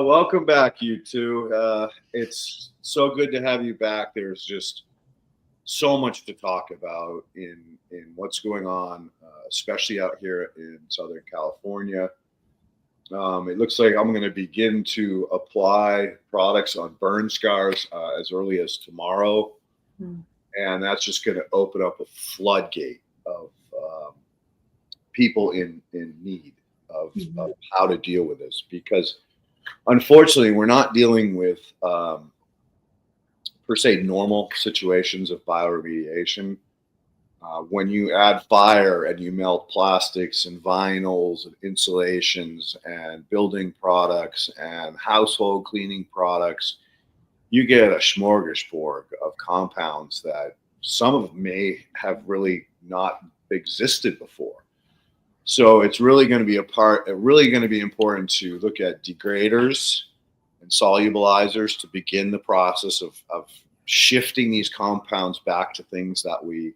Welcome back, you two. It's so good to have you back. There's just so much to talk about in what's going on, especially out here in Southern California. It looks like I'm going to begin to apply products on burn scars as early as tomorrow, and that's just going to open up a floodgate of people in need of how to deal with this, because unfortunately, we're not dealing with, per se, normal situations of bioremediation. When you add fire and you melt plastics and vinyls and insulations and building products and household cleaning products, you get a smorgasbord of compounds that some of them may have really not existed before. So it's really going to be important to look at degraders and solubilizers to begin the process of shifting these compounds back to things that we,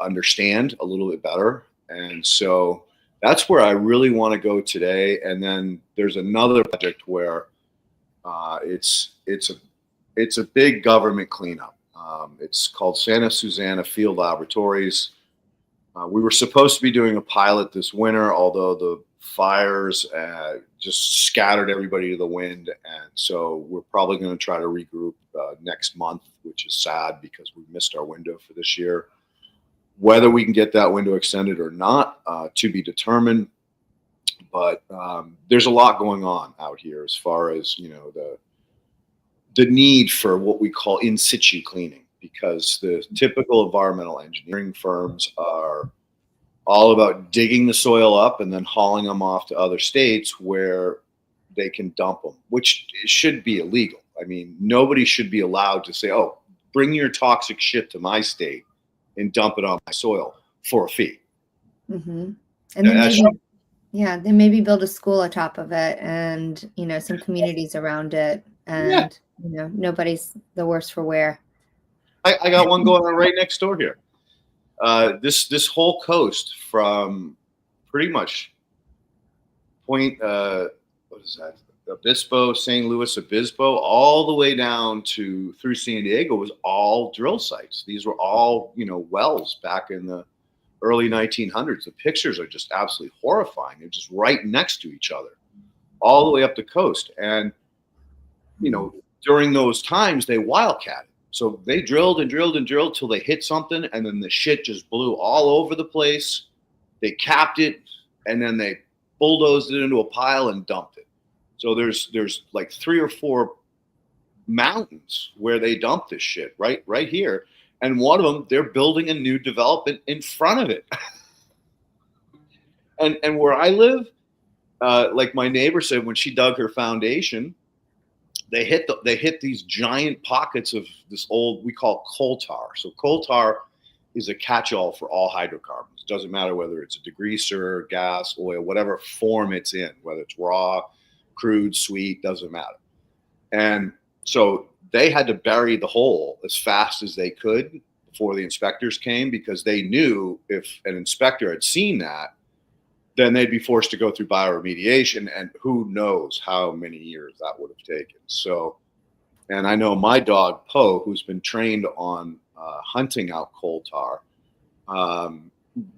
understand a little bit better. And so that's where I really want to go today. And then there's another project where it's a big government cleanup. It's called Santa Susana Field Laboratories. We were supposed to be doing a pilot this winter, although the fires just scattered everybody to the wind. And so we're probably going to try to regroup next month, which is sad because we missed our window for this year. Whether we can get that window extended or not, to be determined. But there's a lot going on out here as far as, the need for what we call in situ cleaning. Because the typical environmental engineering firms are all about digging the soil up and then hauling them off to other states where they can dump them, which should be illegal. I mean, nobody should be allowed to say, oh, bring your toxic shit to my state and dump it on my soil for a fee. Mm-hmm. And then they maybe build a school atop of it and, some communities around it. And, nobody's the worse for wear. I got one going on right next door here. This whole coast from pretty much Point, what is that? Obispo, St. Louis Obispo, all the way down through San Diego was all drill sites. These were all, wells back in the early 1900s. The pictures are just absolutely horrifying. They're just right next to each other, all the way up the coast. And, during those times, they wildcatted. So they drilled and drilled and drilled till they hit something, and then the shit just blew all over the place. They capped it, and then they bulldozed it into a pile and dumped it. So there's like 3 or 4 mountains where they dump this shit right here, and one of them they're building a new development in front of it. and where I live, like my neighbor said, when she dug her foundation, they hit these giant pockets of this old, we call coal tar. So coal tar is a catch-all for all hydrocarbons. It doesn't matter whether it's a degreaser, gas, oil, whatever form it's in, whether it's raw, crude, sweet, doesn't matter. And so they had to bury the hole as fast as they could before the inspectors came, because they knew if an inspector had seen that, then they'd be forced to go through bioremediation, and who knows how many years that would have taken. So, and I know my dog, Poe, who's been trained on hunting out coal tar,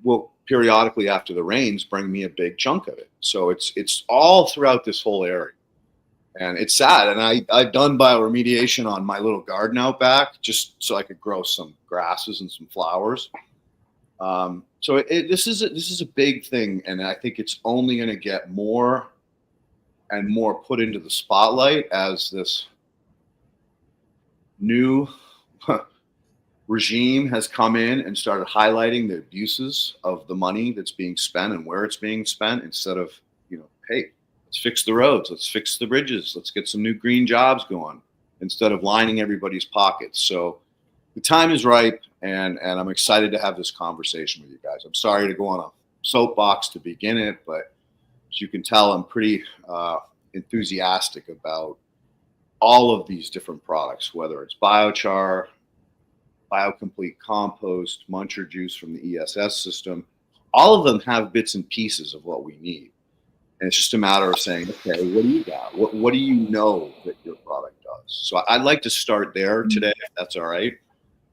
will periodically after the rains bring me a big chunk of it. So it's all throughout this whole area. And it's sad. And I've done bioremediation on my little garden out back just so I could grow some grasses and some flowers. So this is a big thing, and I think it's only going to get more and more put into the spotlight as this new regime has come in and started highlighting the abuses of the money that's being spent and where it's being spent, instead of, hey, let's fix the roads, let's fix the bridges, let's get some new green jobs going, instead of lining everybody's pockets. So the time is ripe, and I'm excited to have this conversation with you guys. I'm sorry to go on a soapbox to begin it, but as you can tell, I'm pretty enthusiastic about all of these different products, whether it's biochar, biocomplete compost, muncher juice from the ESS system. All of them have bits and pieces of what we need. And it's just a matter of saying, okay, what do you got? What do you know that your product does? So I'd like to start there today, if that's all right.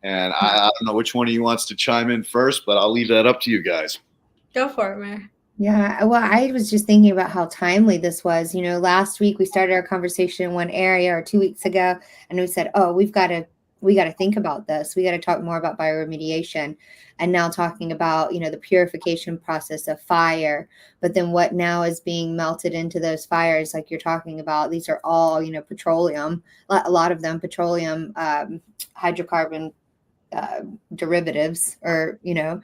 And I don't know which one of you wants to chime in first, but I'll leave that up to you guys. Go for it, Mary. Yeah, well, I was just thinking about how timely this was. You know, last week we started our conversation in one area, or 2 weeks ago, and we said, "Oh, we got to think about this. We got to talk more about bioremediation." And now talking about, you know, the purification process of fire, but then what now is being melted into those fires, like you're talking about. These are all, you know, petroleum. A lot of them petroleum, hydrocarbon derivatives, or you know.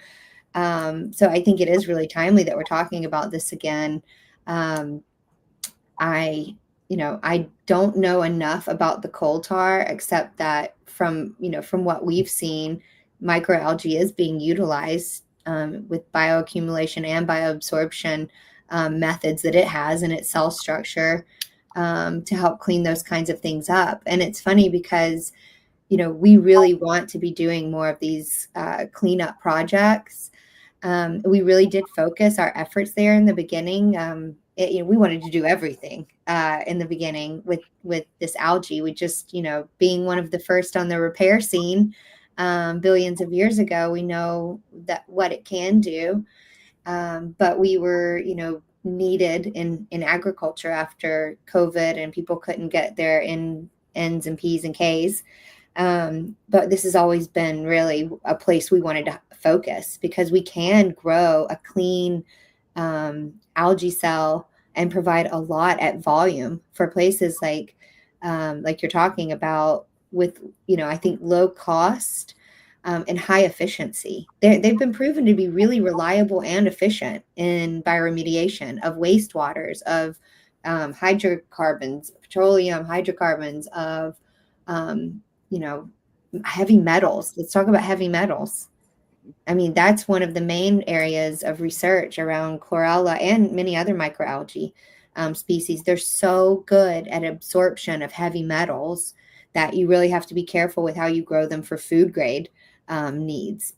So I think it is really timely that we're talking about this again. I don't know enough about the coal tar, except that from what we've seen, microalgae is being utilized with bioaccumulation and bioabsorption methods that it has in its cell structure to help clean those kinds of things up. And it's funny because, you know, we really want to be doing more of these cleanup projects. We really did focus our efforts there in the beginning. We wanted to do everything in the beginning with this algae. We just, being one of the first on the repair scene billions of years ago, we know that what it can do. But we were, needed in agriculture after COVID, and people couldn't get their N's and P's and K's. But this has always been really a place we wanted to focus, because we can grow a clean algae cell and provide a lot at volume for places like you're talking about, with, I think low cost and high efficiency. They've been proven to be really reliable and efficient in bioremediation of wastewaters, of hydrocarbons, petroleum hydrocarbons, of heavy metals. Let's talk about heavy metals. I mean, that's one of the main areas of research around chlorella and many other microalgae species. They're so good at absorption of heavy metals that you really have to be careful with how you grow them for food grade needs,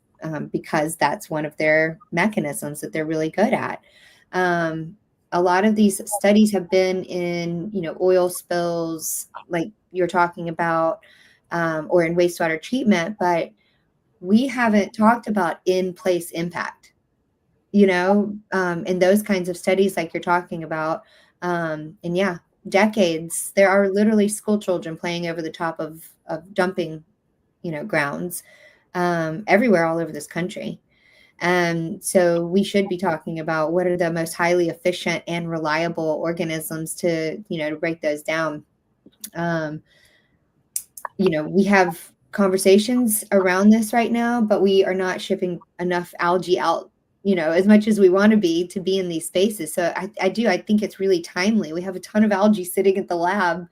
because that's one of their mechanisms that they're really good at. A lot of these studies have been in, oil spills, like you're talking about, or in wastewater treatment, but we haven't talked about in-place impact, in those kinds of studies like you're talking about. And yeah, decades, there are literally school children playing over the top of dumping, grounds everywhere all over this country. So we should be talking about what are the most highly efficient and reliable organisms to break those down. We have conversations around this right now, but we are not shipping enough algae out, as much as we want to be in these spaces. So I think it's really timely. We have a ton of algae sitting at the lab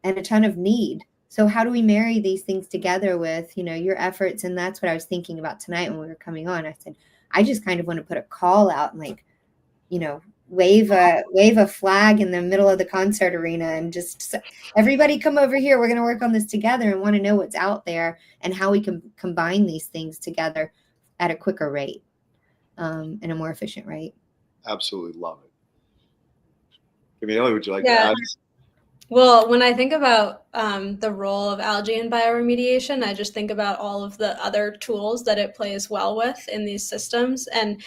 and a ton of need. So how do we marry these things together with, your efforts? And that's what I was thinking about tonight when we were coming on. I said, I just kind of want to put a call out and wave a flag in the middle of the concert arena and just everybody come over here. We're going to work on this together, and want to know what's out there and how we can combine these things together at a quicker rate and a more efficient rate. Absolutely love it. Camille, would you like to add? Well, when I think about the role of algae in bioremediation, I just think about all of the other tools that it plays well with in these systems. And,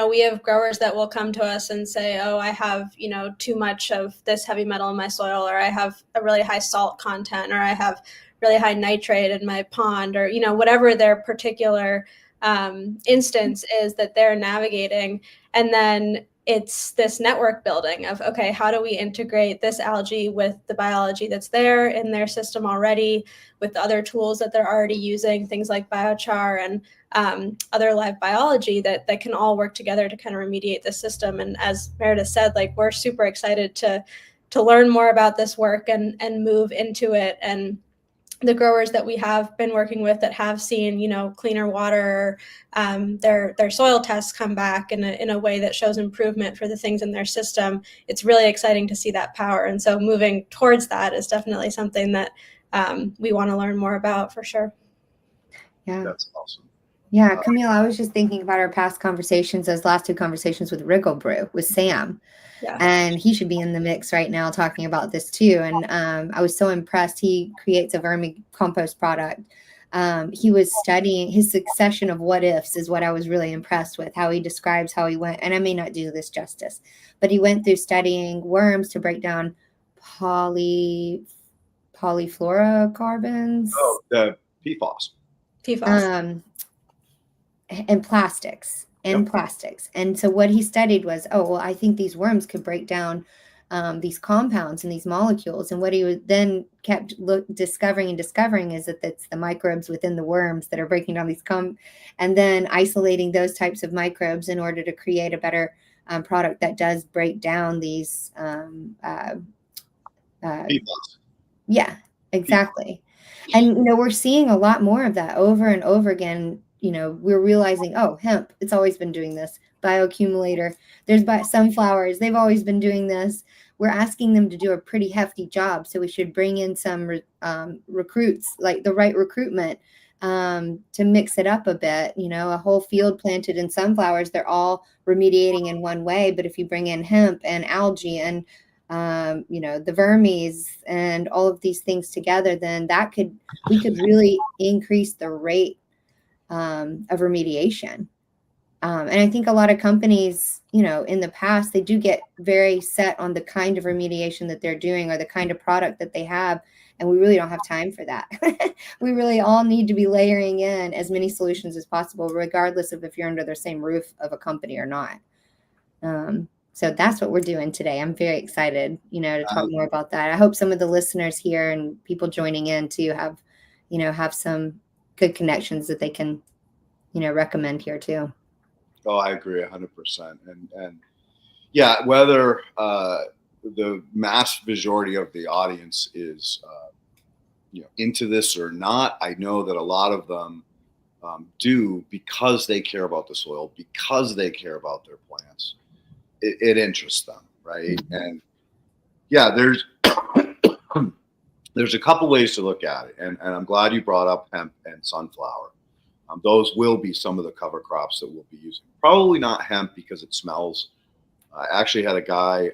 we have growers that will come to us and say, oh, I have, too much of this heavy metal in my soil, or I have a really high salt content, or I have really high nitrate in my pond, or, whatever their particular instance is that they're navigating. And then it's this network building of, okay, how do we integrate this algae with the biology that's there in their system already, with other tools that they're already using, things like biochar and other live biology that can all work together to kind of remediate the system. And as Merideth said, we're super excited to learn more about this work and move into it. And the growers that we have been working with that have seen, cleaner water, their soil tests come back in a way that shows improvement for the things in their system. It's really exciting to see that power. And so moving towards that is definitely something that we want to learn more about, for sure. Yeah. That's awesome. Yeah, Camille, I was just thinking about our past conversations, those last two conversations with Wriggle Brew, with Sam. Yeah. And he should be in the mix right now talking about this too. And I was so impressed. He creates a vermicompost product. He was studying his succession of what ifs is what I was really impressed with, how he describes how he went. And I may not do this justice, but he went through studying worms to break down polyfluorocarbons. Oh, the PFAS. PFAS. And plastics. And so what he studied was, I think these worms could break down these compounds and these molecules. And what he then kept discovering is that it's the microbes within the worms that are breaking down these and then isolating those types of microbes in order to create a better product that does break down these. PFAS. Yeah, exactly. And, we're seeing a lot more of that over and over again. We're realizing, hemp, it's always been doing this. Bioaccumulator, there's sunflowers, they've always been doing this. We're asking them to do a pretty hefty job. So we should bring in some recruits, like the right recruitment to mix it up a bit. A whole field planted in sunflowers, they're all remediating in one way. But if you bring in hemp and algae and the vermes and all of these things together, then we could really increase the rate of remediation. And I think a lot of companies, in the past, they do get very set on the kind of remediation that they're doing or the kind of product that they have. And we really don't have time for that. We really all need to be layering in as many solutions as possible, regardless of if you're under the same roof of a company or not. So that's what we're doing today. I'm very excited, to talk more about that. I hope some of the listeners here and people joining in too have some good connections that they can, recommend here too. Oh, I agree 100%. And yeah, whether the mass majority of the audience is, into this or not, I know that a lot of them do because they care about the soil, because they care about their plants. It interests them, right? Mm-hmm. And yeah, there's a couple ways to look at it, and I'm glad you brought up hemp and sunflower. Those will be some of the cover crops that we'll be using. Probably not hemp because it smells. I actually had a guy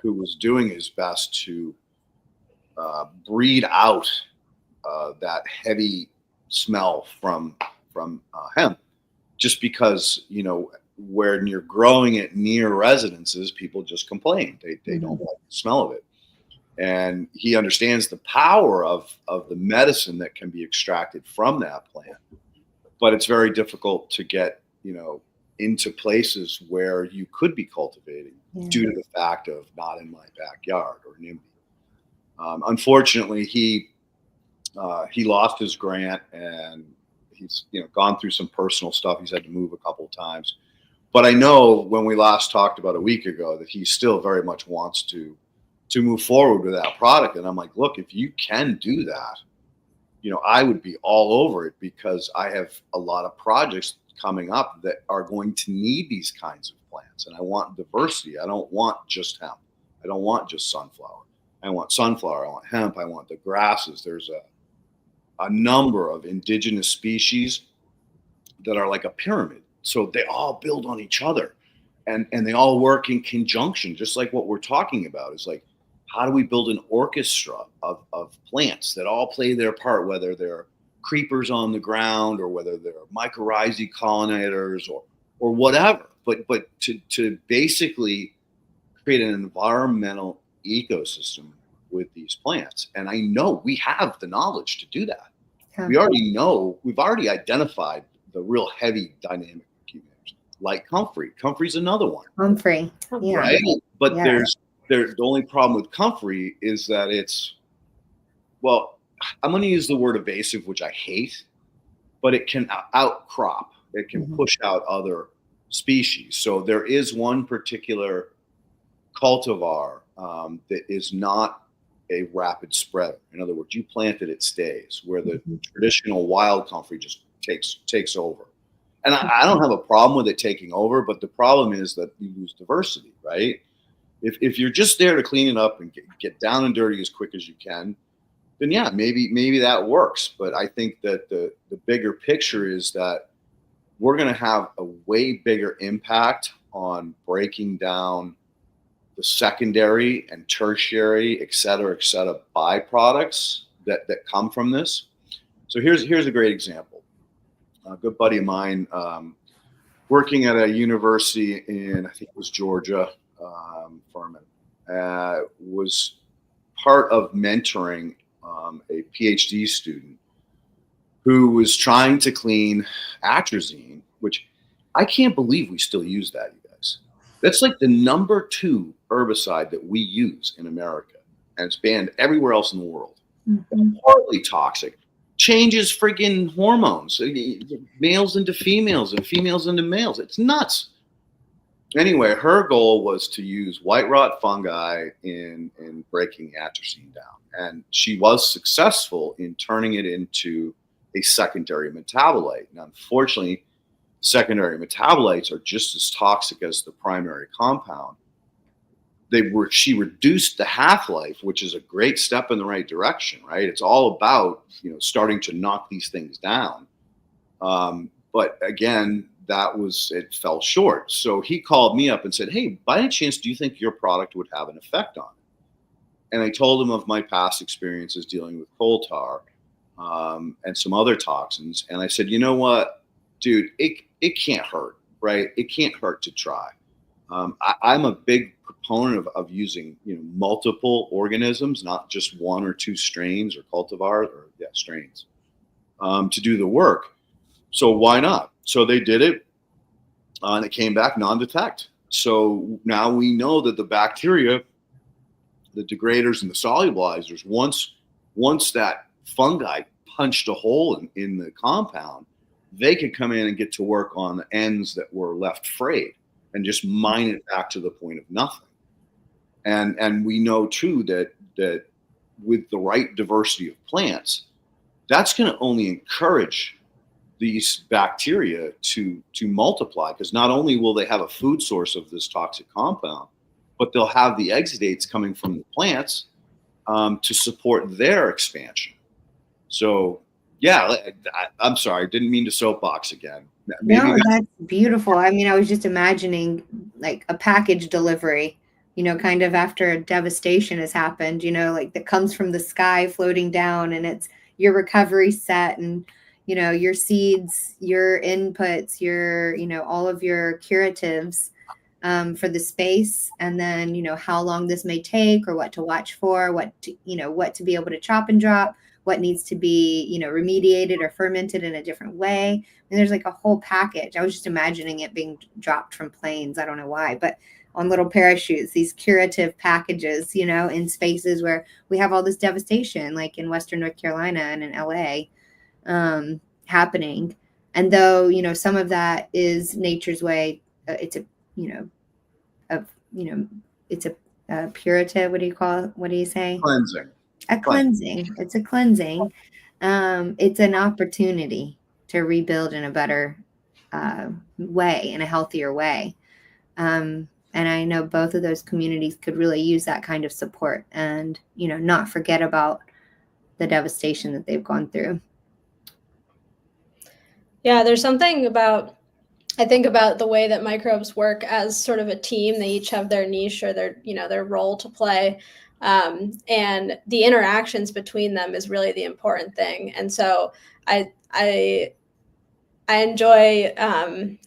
who was doing his best to breed out that heavy smell from hemp, just because when you're growing it near residences, people just complain. They don't like the smell of it. And he understands the power of the medicine that can be extracted from that plant. But it's very difficult to get, into places where you could be cultivating due to the fact of not in my backyard or NIMBY. Unfortunately, he lost his grant, and he's gone through some personal stuff. He's had to move a couple of times. But I know when we last talked about a week ago that he still very much wants to move forward with that product. And I'm like, look, if you can do that, I would be all over it, because I have a lot of projects coming up that are going to need these kinds of plants. And I want diversity. I don't want just hemp. I don't want just sunflower. I want sunflower. I want hemp. I want the grasses. There's a number of indigenous species that are like a pyramid. So they all build on each other, and they all work in conjunction, just like what we're talking about. Is like, how do we build an orchestra of plants that all play their part, whether they're creepers on the ground or whether they're mycorrhizae colonizers or whatever, but to basically create an environmental ecosystem with these plants. And I know we have the knowledge to do that. Yeah. We already identified the real heavy dynamic accumulators, like comfrey. Comfrey's another one. Comfrey, yeah. Right? But yeah. The only problem with comfrey is that it's, well, I'm going to use the word evasive, which I hate, but it can outcrop. It can push out other species. So there is one particular cultivar that is not a rapid spreader. In other words, you plant it stays, where the traditional wild comfrey just takes over. And I don't have a problem with it taking over, but the problem is that you lose diversity, right? If you're just there to clean it up and get down and dirty as quick as you can, then yeah, maybe that works. But I think that the bigger picture is that we're going to have a way bigger impact on breaking down the secondary and tertiary, et cetera, byproducts that come from this. So here's a great example. A good buddy of mine, working at a university in, I think it was Georgia, Furman, was part of mentoring a PhD student who was trying to clean atrazine, which I can't believe we still use that, you guys. That's like the #2 herbicide that we use in America, and it's banned everywhere else in the world. Mm-hmm. It's horribly toxic. Changes freaking hormones, males into females and females into males. It's nuts. Anyway, her goal was to use white rot fungi in breaking atrazine down. And she was successful in turning it into a secondary metabolite. Now, unfortunately, secondary metabolites are just as toxic as the primary compound. She reduced the half-life, which is a great step in the right direction, right? It's all about, starting to knock these things down. But again, it fell short. So he called me up and said, hey, by any chance, do you think your product would have an effect on it? And I told him of my past experiences dealing with coal tar and some other toxins. And I said, you know what, dude, it can't hurt, right? It can't hurt to try. I'm a big proponent of using multiple organisms, not just one or two strains or cultivars strains to do the work. So why not? So they did it, and it came back non-detect. So now we know that the bacteria, the degraders and the solubilizers, once that fungi punched a hole in the compound, they could come in and get to work on the ends that were left frayed and just mine it back to the point of nothing. And we know too that with the right diversity of plants, that's going to only encourage these bacteria to multiply, because not only will they have a food source of this toxic compound, but they'll have the exudates coming from the plants to support their expansion. So yeah, I'm sorry, I didn't mean to soapbox again. No, that's beautiful. I mean, I was just imagining like a package delivery, kind of after devastation has happened, like that comes from the sky floating down, and it's your recovery set and your seeds, your inputs, your, all of your curatives for the space. And then, how long this may take or what to watch for, what to be able to chop and drop, what needs to be, remediated or fermented in a different way. And there's like a whole package. I was just imagining it being dropped from planes. I don't know why, but on little parachutes, these curative packages, in spaces where we have all this devastation, like in Western North Carolina and in LA. Happening. And though, some of that is nature's way, it's a purative, what do you call it? What do you say? Cleansing. A cleansing. It's a cleansing. It's an opportunity to rebuild in a better way, in a healthier way. And I know both of those communities could really use that kind of support and, not forget about the devastation that they've gone through. Yeah, there's something I think about the way that microbes work as sort of a team. They each have their niche or their role to play. And the interactions between them is really the important thing. And so I enjoy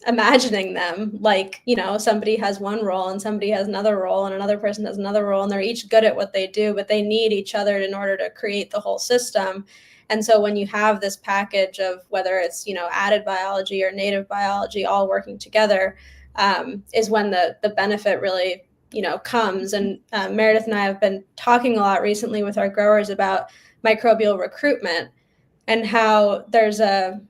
imagining them like, somebody has one role and somebody has another role and another person has another role, and they're each good at what they do, but they need each other in order to create the whole system. And so when you have this package of whether it's, added biology or native biology all working together, is when the benefit really, comes. And Merideth and I have been talking a lot recently with our growers about microbial recruitment and how there's a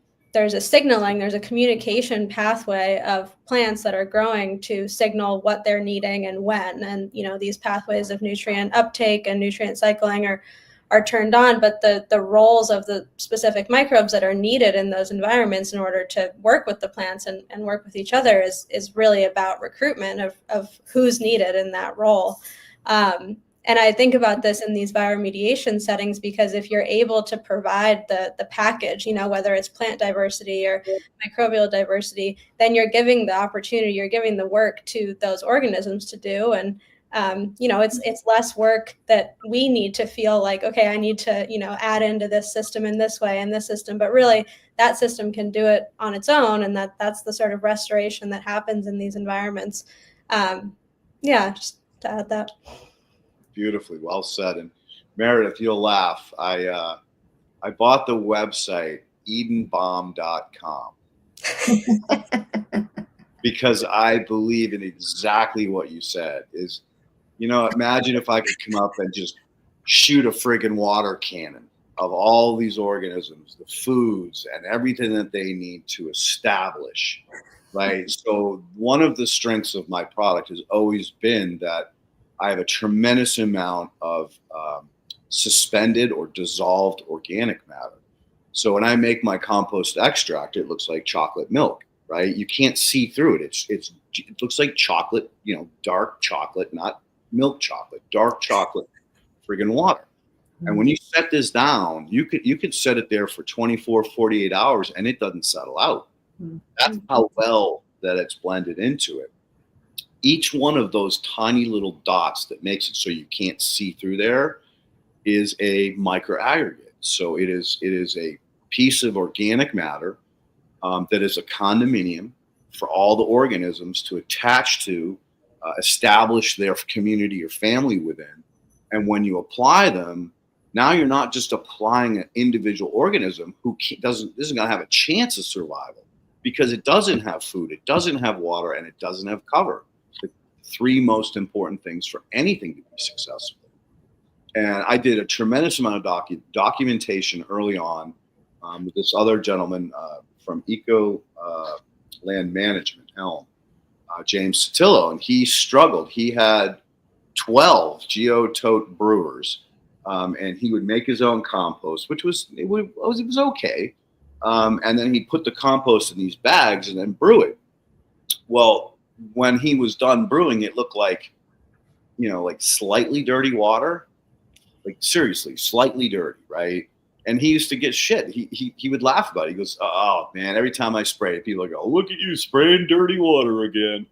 signaling, there's a communication pathway of plants that are growing to signal what they're needing and when. And, these pathways of nutrient uptake and nutrient cycling are turned on, but the roles of the specific microbes that are needed in those environments in order to work with the plants and work with each other is really about recruitment of who's needed in that role. And And I think about this in these bioremediation settings, because if you're able to provide the package, whether it's plant diversity or microbial diversity, then you're giving the opportunity, you're giving the work to those organisms to do. And it's less work that we need to feel like, okay, I need to, add into this system in this way and this system, but really that system can do it on its own. And that's the sort of restoration that happens in these environments. Just to add that. Beautifully well said. And Merideth, you'll laugh. I bought the website edenbomb.com because I believe in exactly what you said. Is, imagine if I could come up and just shoot a friggin' water cannon of all these organisms, the foods and everything that they need to establish, right? So one of the strengths of my product has always been that I have a tremendous amount of suspended or dissolved organic matter. So when I make my compost extract, it looks like chocolate milk, right? You can't see through it. It looks like chocolate, dark chocolate, not milk chocolate, dark chocolate, friggin' water. And when you set this down, you could set it there for 24, 48 hours and it doesn't settle out. That's how well that it's blended into it. Each one of those tiny little dots that makes it so you can't see through there is a microaggregate. So it is a piece of organic matter that is a condominium for all the organisms to attach to, establish their community or family within. And when you apply them, now you're not just applying an individual organism who isn't going to have a chance of survival because it doesn't have food, it doesn't have water, and it doesn't have cover. The three most important things for anything to be successful. And I did a tremendous amount of documentation early on with this other gentleman from Eco Land Management, Elm, James Sotillo, and he struggled. He had 12 geotote brewers, and he would make his own compost, which was okay. And then he put the compost in these bags and then brew it. Well, when he was done brewing, it looked like, like slightly dirty water, like seriously, slightly dirty, right? And he used to get shit. He would laugh about it. He goes, "Oh man, every time I spray it, people go, look at you spraying dirty water again,"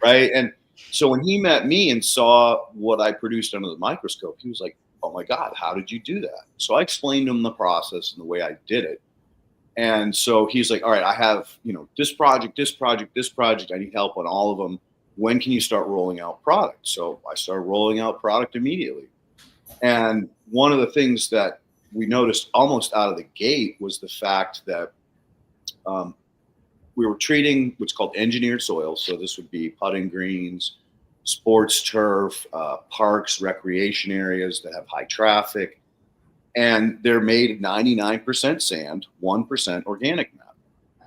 right? And so when he met me and saw what I produced under the microscope, he was like, "Oh my God, how did you do that?" So I explained to him the process and the way I did it. And so he's like, "All right, I have, this project. I need help on all of them. When can you start rolling out product?" So I started rolling out product immediately. And one of the things that we noticed almost out of the gate was the fact that we were treating what's called engineered soil. So this would be putting greens, sports turf, parks, recreation areas that have high traffic. And they're made of 99% sand, 1% organic matter.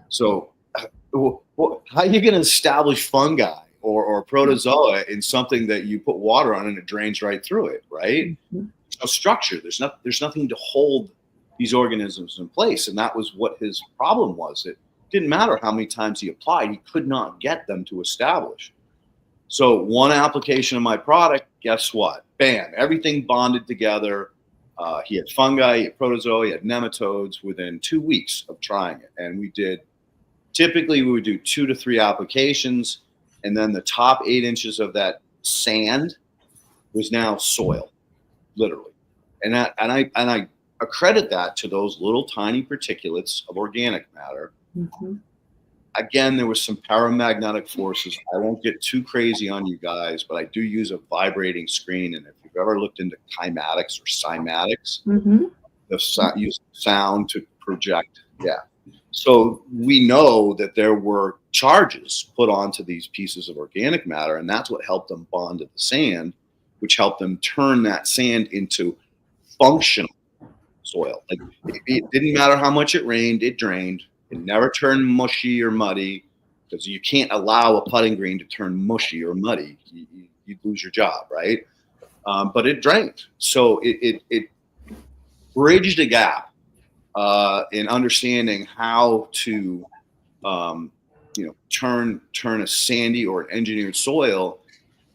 So how are you going to establish fungi or protozoa in something that you put water on and it drains right through it, right? Mm-hmm. There's no structure. There's nothing to hold these organisms in place. And that was what his problem was. It didn't matter how many times he applied, he could not get them to establish. So one application of my product, guess what? Bam, everything bonded together. He had fungi, he had protozoa, he had nematodes within 2 weeks of trying it. And typically we would do 2 to 3 applications. And then the top 8 inches of that sand was now soil, literally. And I accredit that to those little tiny particulates of organic matter. Mm-hmm. Again, there was some paramagnetic forces. I won't get too crazy on you guys, but I do use a vibrating screen. And if you've ever looked into kymatics or cymatics, mm-hmm. Use sound to project. Yeah. So we know that there were charges put onto these pieces of organic matter, and that's what helped them bond to the sand, which helped them turn that sand into functional soil. Like it didn't matter how much it rained, it drained. It never turned mushy or muddy, because you can't allow a putting green to turn mushy or muddy. You'd lose your job, right? But it drained. So it bridged a gap in understanding how to turn a sandy or an engineered soil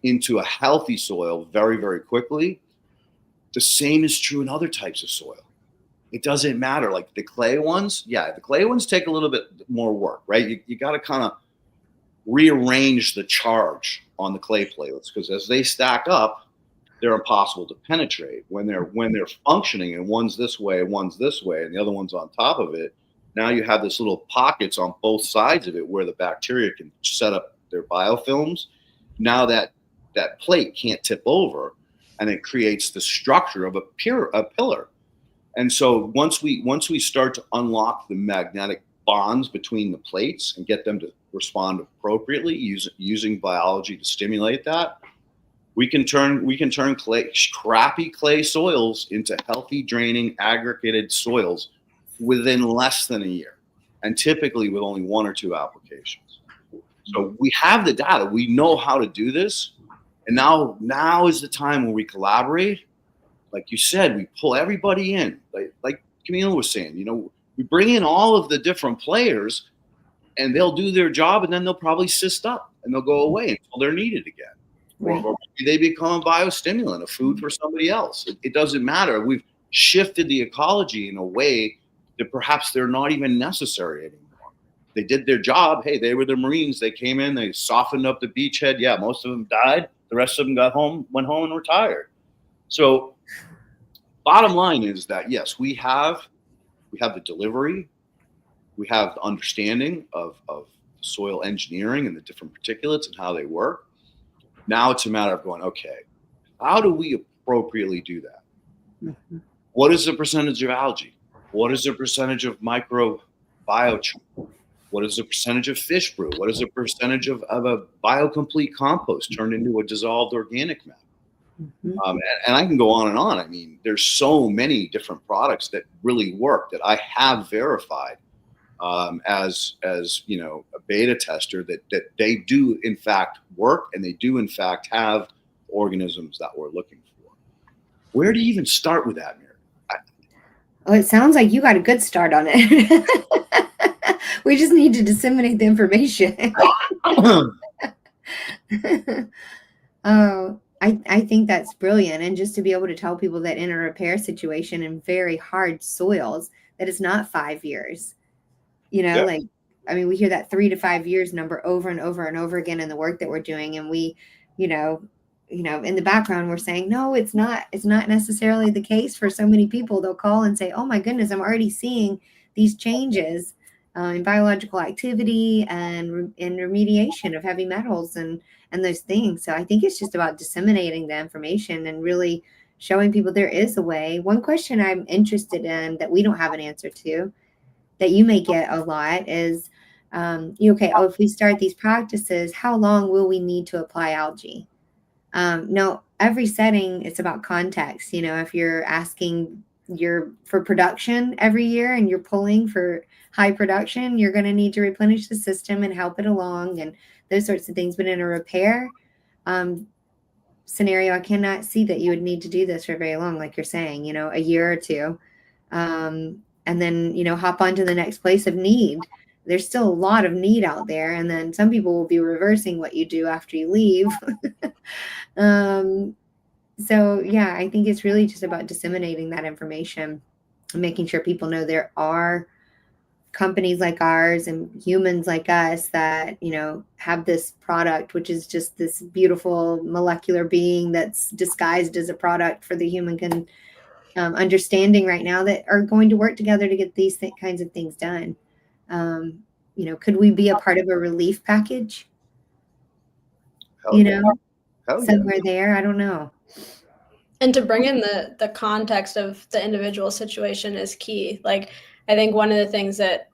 into a healthy soil very, very quickly. The same is true in other types of soil. It doesn't matter. Like the clay ones, the clay ones take a little bit more work, right? You got to kind of rearrange the charge on the clay platelets, because as they stack up, they're impossible to penetrate. When they're functioning, and one's this way, one's this way, and the other one's on top of it, now you have this little pockets on both sides of it where the bacteria can set up their biofilms. Now that plate can't tip over, and it creates the structure of a pillar. And so once we start to unlock the magnetic bonds between the plates and get them to respond appropriately, using biology to stimulate that, we can turn crappy clay soils into healthy, draining, aggregated soils within less than a year, and typically with only 1 or 2 applications. So we have the data. We know how to do this. And now is the time where we collaborate. Like you said, we pull everybody in. Like Camille was saying, we bring in all of the different players, and they'll do their job, and then they'll probably cyst up and they'll go away until they're needed again. Right. Or maybe they become a biostimulant, a food for somebody else. It doesn't matter. We've shifted the ecology in a way that perhaps they're not even necessary anymore. They did their job. Hey, they were the Marines. They came in, they softened up the beachhead. Yeah, most of them died. The rest of them went home and retired. So bottom line is that, yes, we have the delivery, we have the understanding of soil engineering and the different particulates and how they work. Now it's a matter of going, okay, how do we appropriately do that? Mm-hmm. What is the percentage of algae? What is the percentage of microbiochar? What is the percentage of fish brew? What is the percentage of a biocomplete compost turned into a dissolved organic matter? Mm-hmm. And I can go on and on. I mean, there's so many different products that really work that I have verified as a beta tester that they do in fact work, and they do in fact have organisms that we're looking for. Where do you even start with that, Meredith? Oh, it sounds like you got a good start on it. We just need to disseminate the information. Oh, I think that's brilliant. And just to be able to tell people that in a repair situation in very hard soils, that it's not 5 years. Like, I mean, we hear that 3 to 5 years number over and over and over again in the work that we're doing. And we, in the background, we're saying, no, it's not necessarily the case for so many people. They'll call and say, oh my goodness, I'm already seeing these changes in biological activity and in remediation of heavy metals and those things. So I think it's just about disseminating the information and really showing people there is a way. One question I'm interested in that we don't have an answer to, that you may get a lot, is, if we start these practices, how long will we need to apply algae? No, every setting, it's about context. If you're asking for production every year and you're pulling for high production, you're going to need to replenish the system and help it along and those sorts of things. But in a repair scenario, I cannot see that you would need to do this for very long, like you're saying, a year or two. And then, hop on to the next place of need. There's still a lot of need out there. And then some people will be reversing what you do after you leave. So, yeah, I think it's really just about disseminating that information and making sure people know there are companies like ours and humans like us that, have this product, which is just this beautiful molecular being that's disguised as a product for the human understanding right now, that are going to work together to get these kinds of things done. Could we be a part of a relief package? Somewhere there, I don't know. And to bring in the context of the individual situation is key. Like, I think one of the things that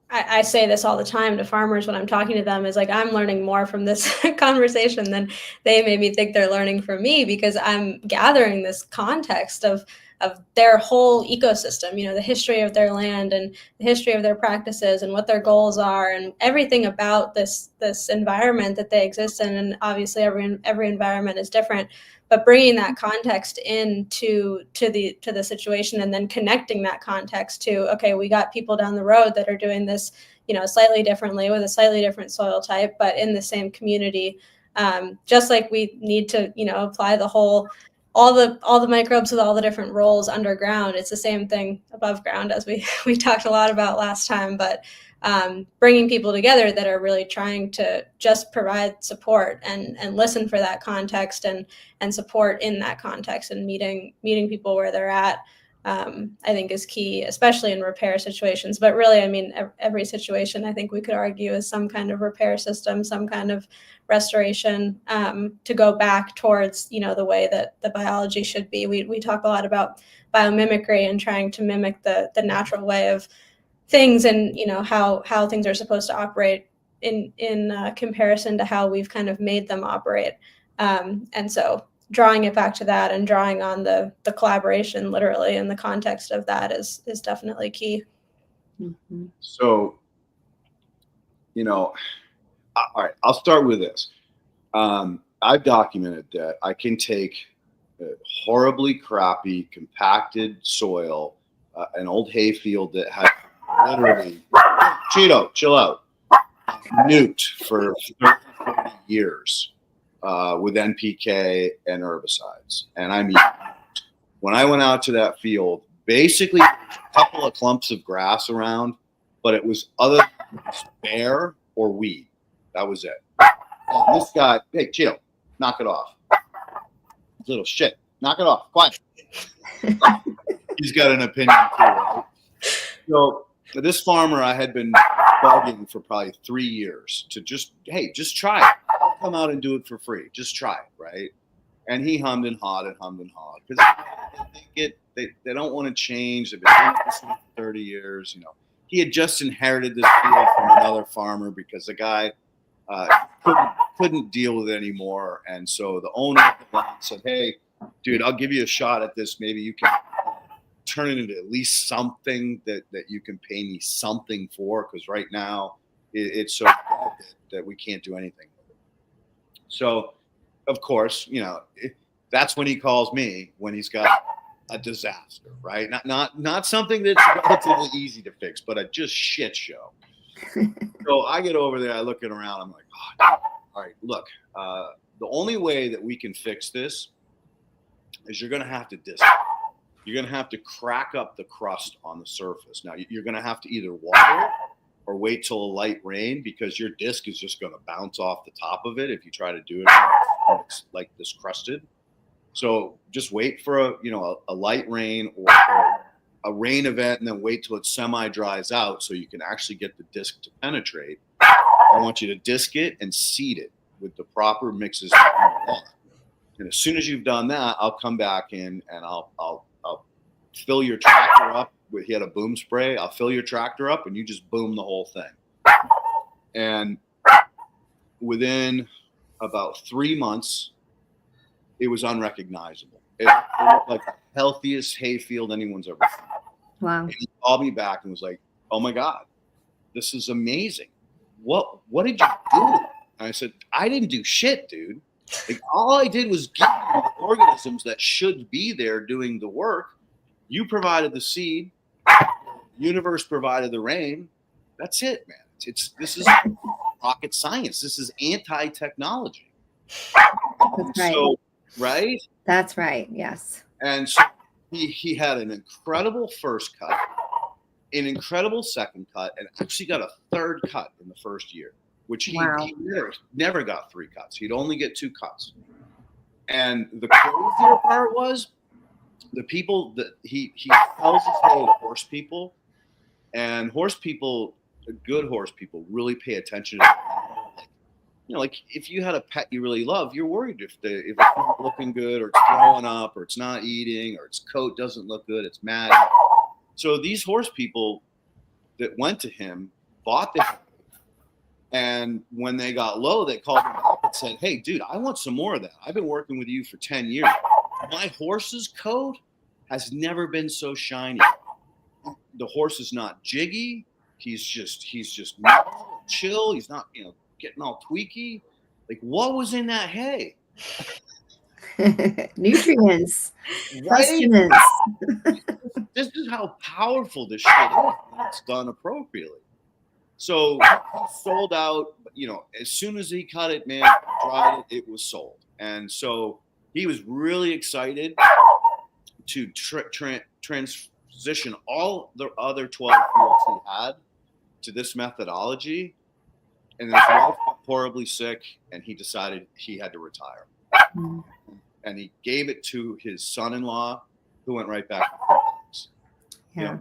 I say this all the time to farmers when I'm talking to them is, like, I'm learning more from this conversation than they maybe think they're learning from me, because I'm gathering this context of their whole ecosystem, the history of their land and the history of their practices and what their goals are and everything about this environment that they exist in. And obviously every environment is different, but bringing that context into the situation and then connecting that context to, okay, we got people down the road that are doing this, slightly differently with a slightly different soil type, but in the same community. Just like we need to, apply all the microbes with all the different roles underground. It's the same thing above ground, as we talked a lot about last time, but bringing people together that are really trying to just provide support and listen for that context and support in that context, and meeting people where they're at, I think is key, especially in repair situations. But really, I mean, every situation, I think we could argue, is some kind of repair system, some kind of restoration, to go back towards, the way that the biology should be. We talk a lot about biomimicry and trying to mimic the natural way of things, and how things are supposed to operate in comparison to how we've kind of made them operate, and so drawing it back to that and drawing on the collaboration literally in the context of that is definitely key. Mm-hmm. So, all right, I'll start with this. I've documented that I can take a horribly crappy compacted soil, an old hay field that had literally, Cheeto, chill out, nuked for 30, 40 years with NPK and herbicides. And I mean, when I went out to that field, basically a couple of clumps of grass around, but it was other than bare or weed. That was it. And this guy, hey, Cheeto, knock it off. Little shit, knock it off, quiet. He's got an opinion too, right? So this farmer, I had been bugging for probably 3 years to just try it. I'll come out and do it for free. Just try it, right? And he hummed and hawed because they don't want to change. They've been doing this for 30 years. He had just inherited this field from another farmer because the guy couldn't deal with it anymore. And so the owner of the land said, "Hey, dude, I'll give you a shot at this. Maybe you can turn it into at least something that you can pay me something for, because right now it's so bad that we can't do anything with it." So, of course, that's when he calls me when he's got a disaster, right? Not something that's relatively easy to fix, but a just shit show. So I get over there, I look it around, I'm like, oh, all right, look, the only way that we can fix this is you're going to have to disc it. You're going to have to crack up the crust on the surface. Now, you're going to have to either water it or wait till a light rain, because your disc is just going to bounce off the top of it if you try to do it when it's like this crusted. So just wait for a light rain or a rain event, and then wait till it semi-dries out so you can actually get the disc to penetrate. I want you to disc it and seed it with the proper mixes that you want. And as soon as you've done that, I'll come back in and I'll fill your tractor up with, he had a boom spray. I'll fill your tractor up and you just boom the whole thing. And within about 3 months, it was unrecognizable. It looked like the healthiest hayfield anyone's ever seen. Wow. And he called me back and was like, "Oh my God, this is amazing. What did you do?" And I said, "I didn't do shit, dude. Like, all I did was give you the organisms that should be there doing the work. You provided the seed. The universe provided the rain. That's it, man. This is rocket science. This is anti-technology." That's right. So, right? That's right. Yes. And so he had an incredible first cut, an incredible second cut, and actually got a third cut in the first year, which he never got 3 cuts. He'd only get 2 cuts. And the crazier part was the people that he tells his hay to horse people, and horse people, good horse people, really pay attention to like if you had a pet you really love, you're worried if it's not looking good, or it's throwing up, or it's not eating, or its coat doesn't look good, it's mad. So these horse people that went to him bought the hay, and when they got low, they called him up and said, "Hey, dude, I want some more of that. I've been working with you for 10 years. My horse's coat has never been so shiny. The horse is not jiggy. He's just mellow, chill. He's not, getting all tweaky. Like, what was in that hay?" Nutrients, Right? sustenance. This is how powerful this shit is when it's done appropriately. So he sold out, as soon as he cut it, man, dried it, it was sold. And so he was really excited to transition all the other 12 fields he had to this methodology. And his wife got horribly sick, and he decided he had to retire. Mm-hmm. And he gave it to his son-in-law, who went right back to freelance. Yeah.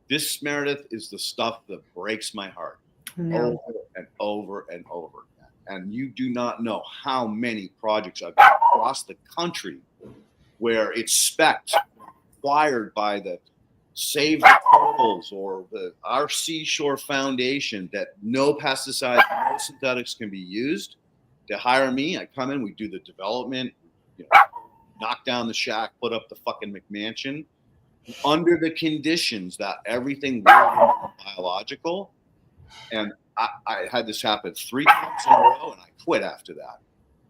This Merideth is the stuff that breaks my heart over and over and over again. And you do not know how many projects I've got across the country where it's spec'd, acquired by the Save the Turtles or our Seashore Foundation, that no pesticides, no synthetics can be used. To hire me, I come in, we do the development, knock down the shack, put up the fucking McMansion, under the conditions that everything will be biological. And I had this happen 3 times in a row, and I quit after that.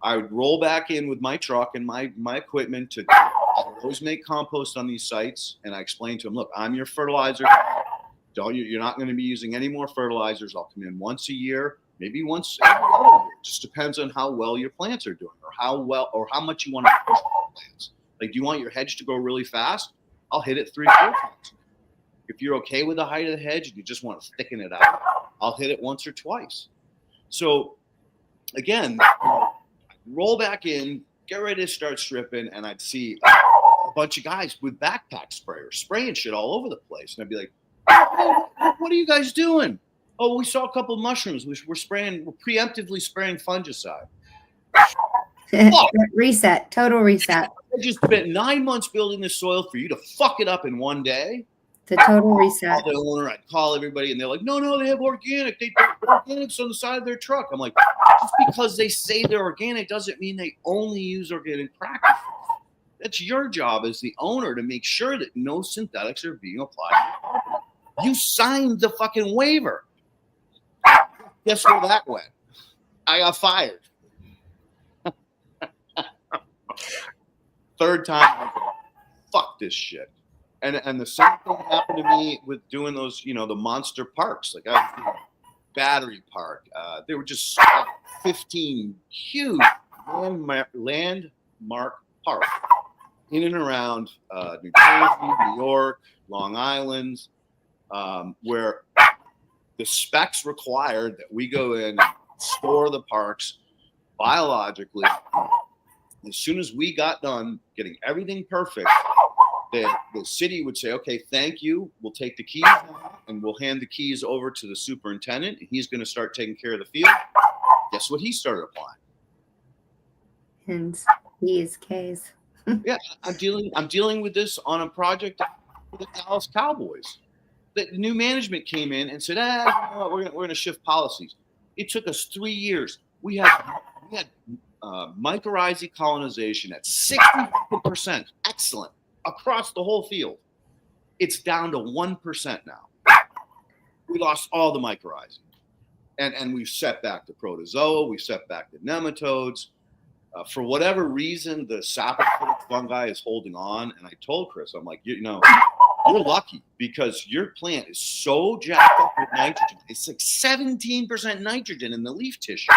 I would roll back in with my truck and my equipment to always make compost on these sites. And I explained to him, look, I'm your fertilizer guy. You're not going to be using any more fertilizers. I'll come in once a year, maybe once every other year. It just depends on how well your plants are doing, or how much you want to push the plants. Like, do you want your hedge to grow really fast? I'll hit it 3 or 4 times. If you're okay with the height of the hedge and you just want to thicken it out, I'll hit it once or twice. So again, roll back in, get ready to start stripping, and I'd see a bunch of guys with backpack sprayers spraying shit all over the place. And I'd be like, oh, what are you guys doing? Oh, we saw a couple of mushrooms. We're preemptively spraying fungicide. Reset, total reset. I just spent 9 months building this soil for you to fuck it up in one day. The total reset. I'd call the owner, I'd call everybody, and they're like, no, they have organic. They put organics on the side of their truck. I'm like, just because they say they're organic doesn't mean they only use organic practices. That's your job as the owner to make sure that no synthetics are being applied. You signed the fucking waiver. Guess where that went? I got fired. Third time, fuck this shit. And the same thing happened to me with doing those, the monster parks. Like, I was doing Battery Park. They were just 15 huge landmark parks in and around New Jersey, New York, Long Island, where the specs required that we go in and store the parks biologically. As soon as we got done getting everything perfect, the city would say, okay, thank you. We'll take the keys and we'll hand the keys over to the superintendent, and he's going to start taking care of the field. Guess what he started applying? And P's, K's. Yeah, I'm dealing with this on a project for the Dallas Cowboys. The new management came in and said, we're going to shift policies. It took us 3 years. We had mycorrhizae colonization at 60%, excellent, across the whole field. It's down to 1% now. We lost all the mycorrhizae. And we've set back the protozoa, we've set back the nematodes. For whatever reason, the saprophytic fungi is holding on. And I told Chris, I'm like, you're lucky because your plant is so jacked up with nitrogen. It's like 17% nitrogen in the leaf tissue.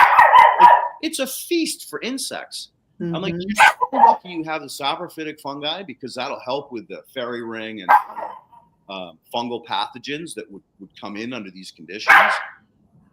It's a feast for insects. Mm-hmm. I'm like, you're so lucky you have the saprophytic fungi because that'll help with the fairy ring and fungal pathogens that would come in under these conditions.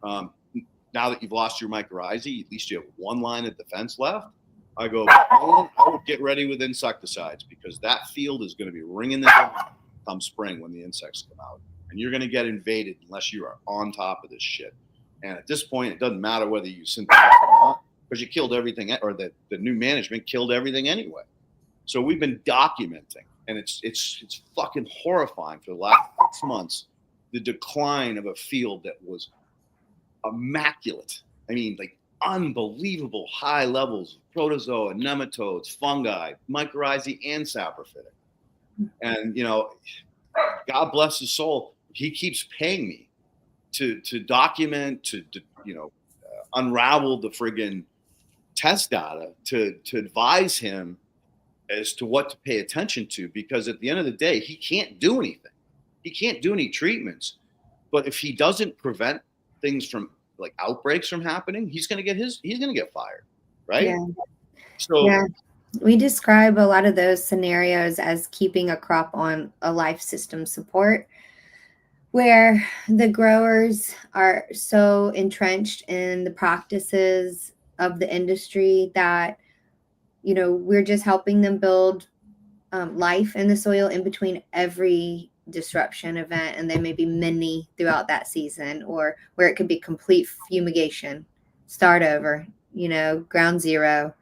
Now that you've lost your mycorrhizae, at least you have one line of defense left. I go, I would get ready with insecticides because that field is going to be ringing the bell come spring when the insects come out. And you're going to get invaded unless you are on top of this shit. And at this point, it doesn't matter whether you synthetize or not because you killed everything, or the new management killed everything anyway. So we've been documenting, and it's fucking horrifying for the last 6 months, the decline of a field that was immaculate. I mean, like unbelievable high levels of protozoa, nematodes, fungi, mycorrhizae, and saprophytic. And, God bless his soul, he keeps paying me to document, to unravel the friggin' test data, to advise him as to what to pay attention to, because at the end of the day, he can't do anything. He can't do any treatments. But if he doesn't prevent things from like outbreaks from happening, he's going to get fired. Right. Yeah. So yeah, we describe a lot of those scenarios as keeping a crop on a life system support, where the growers are so entrenched in the practices of the industry that, you know, we're just helping them build life in the soil in between every disruption event. And they may be many throughout that season, or where it could be complete fumigation, start over, you know, ground zero.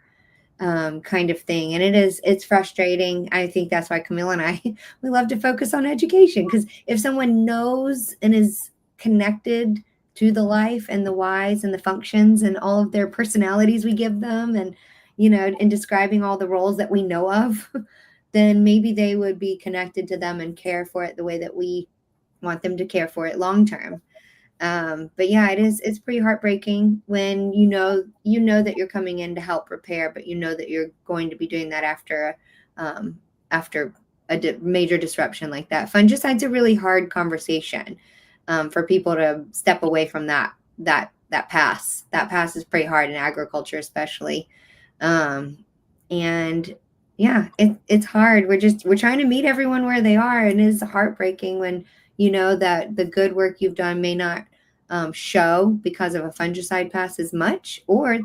Kind of thing. And it's frustrating. I think that's why Camille and I, we love to focus on education, because if someone knows and is connected to the life and the whys and the functions and all of their personalities we give them, and, you know, in describing all the roles that we know of, then maybe they would be connected to them and care for it the way that we want them to care for it long term. But yeah, it's pretty heartbreaking when you know that you're coming in to help repair, but you know that you're going to be doing that after a major disruption like that. Fungicide's a really hard conversation for people to step away from that pass. That pass is pretty hard in agriculture, especially. And yeah, it's hard. We're trying to meet everyone where they are, and it's heartbreaking when you know that the good work you've done may not show because of a fungicide pass as much, or,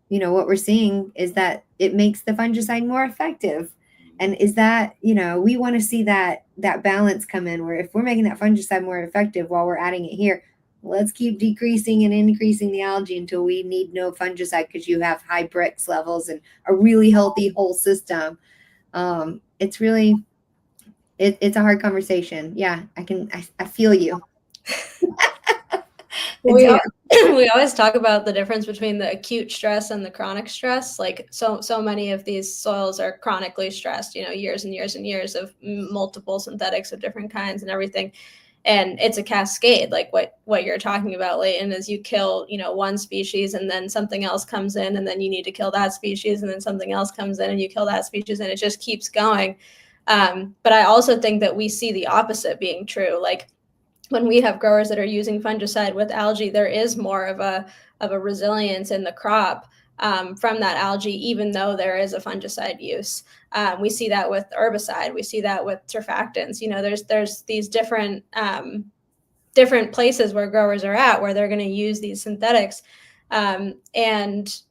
you know, what we're seeing is that it makes the fungicide more effective. And is that, you know, we want to see that balance come in, where if we're making that fungicide more effective while we're adding it here, let's keep decreasing and increasing the algae until we need no fungicide, because you have high Brix levels and a really healthy whole system. It's really, it's a hard conversation. Yeah, I feel you. We always talk about the difference between the acute stress and the chronic stress. Like so many of these soils are chronically stressed, you know, years and years and years of multiple synthetics of different kinds and everything. And it's a cascade, like what you're talking about, Leighton, is you kill, you know, one species and then something else comes in, and then you need to kill that species, and then something else comes in and you kill that species, and it just keeps going. But I also think that we see the opposite being true. Like when we have growers that are using fungicide with algae, there is more of a resilience in the crop from that algae, even though there is a fungicide use. We see that with herbicide. We see that with surfactants. You know, there's these different places where growers are at where they're going to use these synthetics. And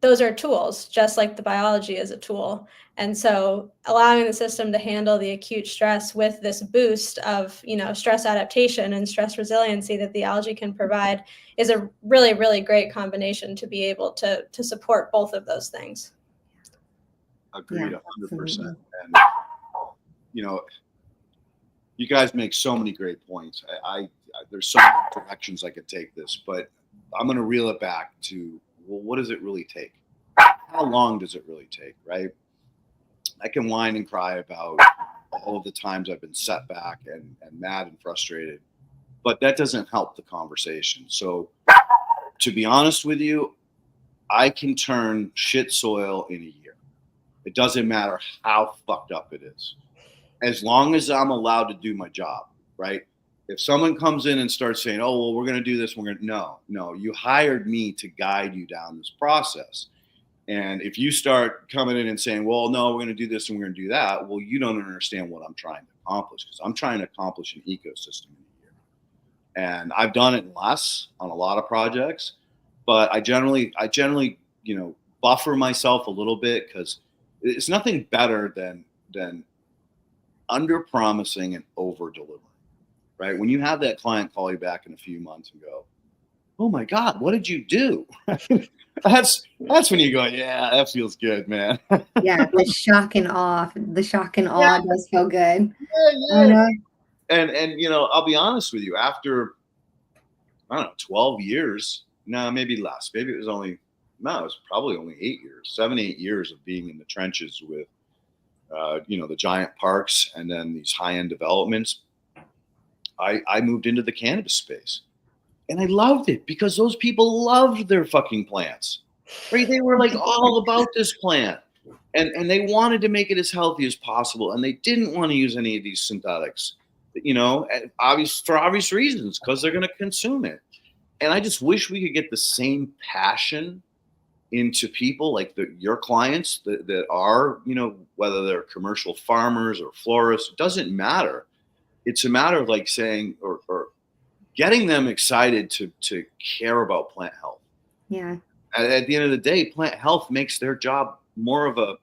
those are tools, just like the biology is a tool. And so allowing the system to handle the acute stress with this boost of, you know, stress adaptation and stress resiliency that the algae can provide is a really, really great combination to be able to support both of those things. Agreed, 100%. And, you know, you guys make so many great points. I there's so many directions I could take this, but I'm going to reel it back to, well, what does it really take? How long does it really take, right? I can whine and cry about all of the times I've been set back and mad and frustrated, but that doesn't help the conversation. So to be honest with you, I can turn shit soil in a year. It doesn't matter how fucked up it is, as long as I'm allowed to do my job, right? If someone comes in and starts saying, oh, well, we're going to do this, no, you hired me to guide you down this process. And if you start coming in and saying, well, no, we're going to do this and we're going to do that, well, you don't understand what I'm trying to accomplish, because I'm trying to accomplish an ecosystem in a year. And I've done it less on a lot of projects, but I generally, you know, buffer myself a little bit, because it's nothing better than under promising and over delivering, right? When you have that client call you back in a few months and go, oh my God, what did you do? That's when you go, yeah, that feels good, man. Yeah, the shock and awe does feel good. Yeah. And you know, I'll be honest with you, after, I don't know, 12 years, no, maybe less. Maybe it was probably only 8 years, 7-8 years of being in the trenches with, you know, the giant parks and then these high-end developments. I moved into the cannabis space. And I loved it, because those people loved their fucking plants, right? They were like all about this plant, and they wanted to make it as healthy as possible. And they didn't want to use any of these synthetics, you know, for obvious reasons, because they're going to consume it. I just wish we could get the same passion into people like your clients that are, whether they're commercial farmers or florists, it doesn't matter. It's a matter of like saying, or getting them excited to care about plant health. Yeah. At the end of the day, plant health makes their job more of a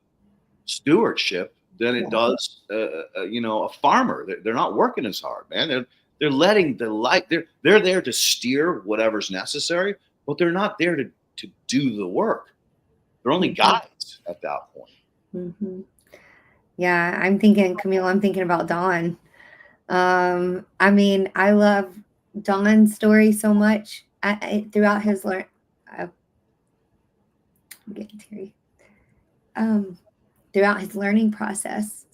stewardship than it does, a farmer. They're not working as hard, man. They're letting the light. They're there to steer whatever's necessary, but they're not there to do the work. They're only guides at that point. Mm-hmm. Yeah, I'm thinking, Camille. I'm thinking about Don. I mean, I love Don's story so much. Throughout his I'm getting teary. Throughout his learning process.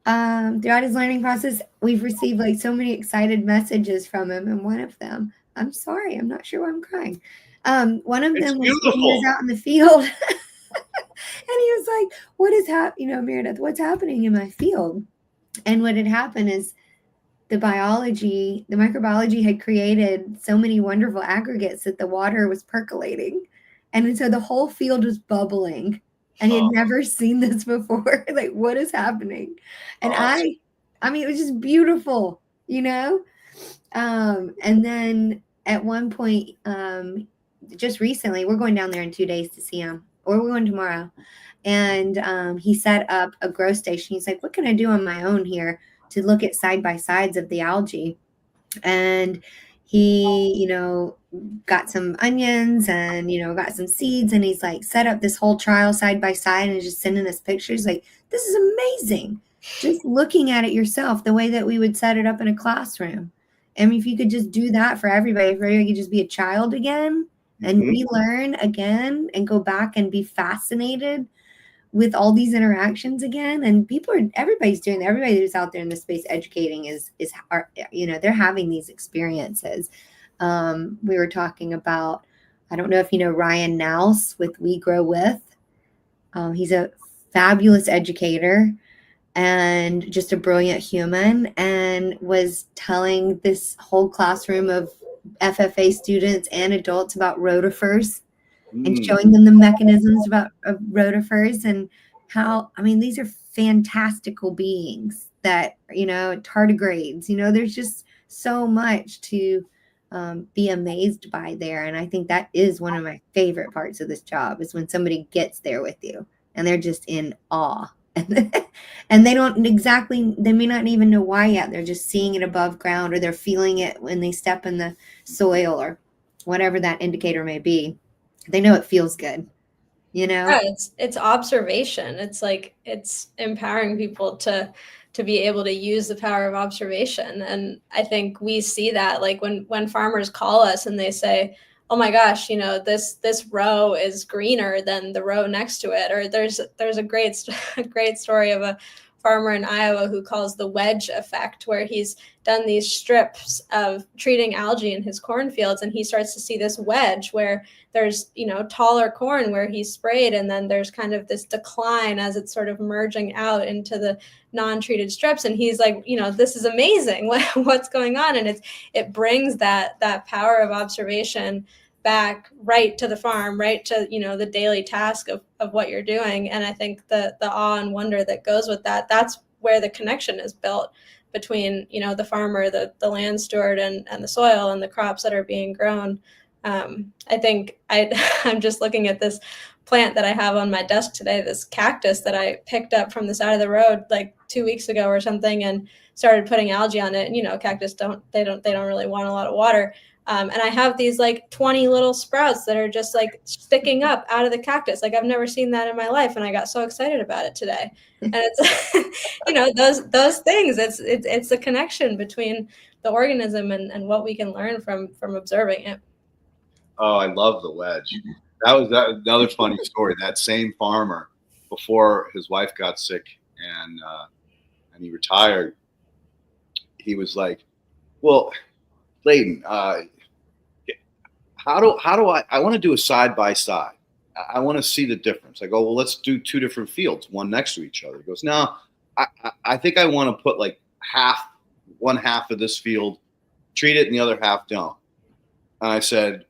Throughout his learning process, we've received like so many excited messages from him, and one of them, I'm sorry, I'm not sure why I'm crying. One of them was when he was out in the field, and he was like, "What is happening? Merideth, what's happening in my field?" And what had happened is the microbiology had created so many wonderful aggregates that the water was percolating, and so the whole field was bubbling. And he had never seen this before. Like, what is happening? And I mean, it was just beautiful, And then at one point, just recently, we're going down there in 2 days to see him, or we're going tomorrow. And he set up a grow station. He's like, what can I do on my own here to look at side-by-sides of the algae? And he, got some onions and, got some seeds, and he's like set up this whole trial side by side and just sending us pictures. Like, this is amazing. Just looking at it yourself, the way that we would set it up in a classroom. I mean, if you could just do that for everybody, if everybody could just be a child again and relearn again and go back and be fascinated with all these interactions again. And everybody's doing that. Everybody who's out there in the space educating they're having these experiences. We were talking about, I don't know if you know Ryan Nouse with We Grow With. He's a fabulous educator and just a brilliant human, and was telling this whole classroom of FFA students and adults about rotifers and showing them the mechanisms of rotifers and how, I mean, these are fantastical beings that, tardigrades, there's just so much to be amazed by there. And I think that is one of my favorite parts of this job, is when somebody gets there with you and they're just in awe. And they may not even know why yet. They're just seeing it above ground, or they're feeling it when they step in the soil, or whatever that indicator may be. They know it feels good, Yeah, it's observation. It's like, it's empowering people to be able to use the power of observation. And I think we see that, like when farmers call us and they say, oh my gosh, this row is greener than the row next to it. Or there's a great story of a farmer in Iowa who calls the wedge effect, where he's done these strips of treating algae in his cornfields, and he starts to see this wedge where there's, taller corn where he's sprayed, and then there's kind of this decline as it's sort of merging out into the non-treated strips. And he's like, this is amazing. What's going on? And it brings that power of observation back right to the farm, right to, the daily task of what you're doing. And I think the awe and wonder that goes with that, that's where the connection is built between, the farmer, the land steward, and the soil and the crops that are being grown. I think I'm just looking at this plant that I have on my desk today, this cactus that I picked up from the side of the road like 2 weeks ago or something, and started putting algae on it. And, cactus don't really want a lot of water. And I have these like 20 little sprouts that are just like sticking up out of the cactus. Like, I've never seen that in my life. And I got so excited about it today. And it's, those things, it's the connection between the organism and what we can learn from observing it. Oh, I love the wedge. That was another funny story. That same farmer, before his wife got sick and he retired, he was like, well, Clayton, how do I want to do a side by side. I want to see the difference. I go, well, let's do 2 different fields, one next to each other. He goes, no, I think I want to put like one half of this field, treat it, and the other half don't. And I said,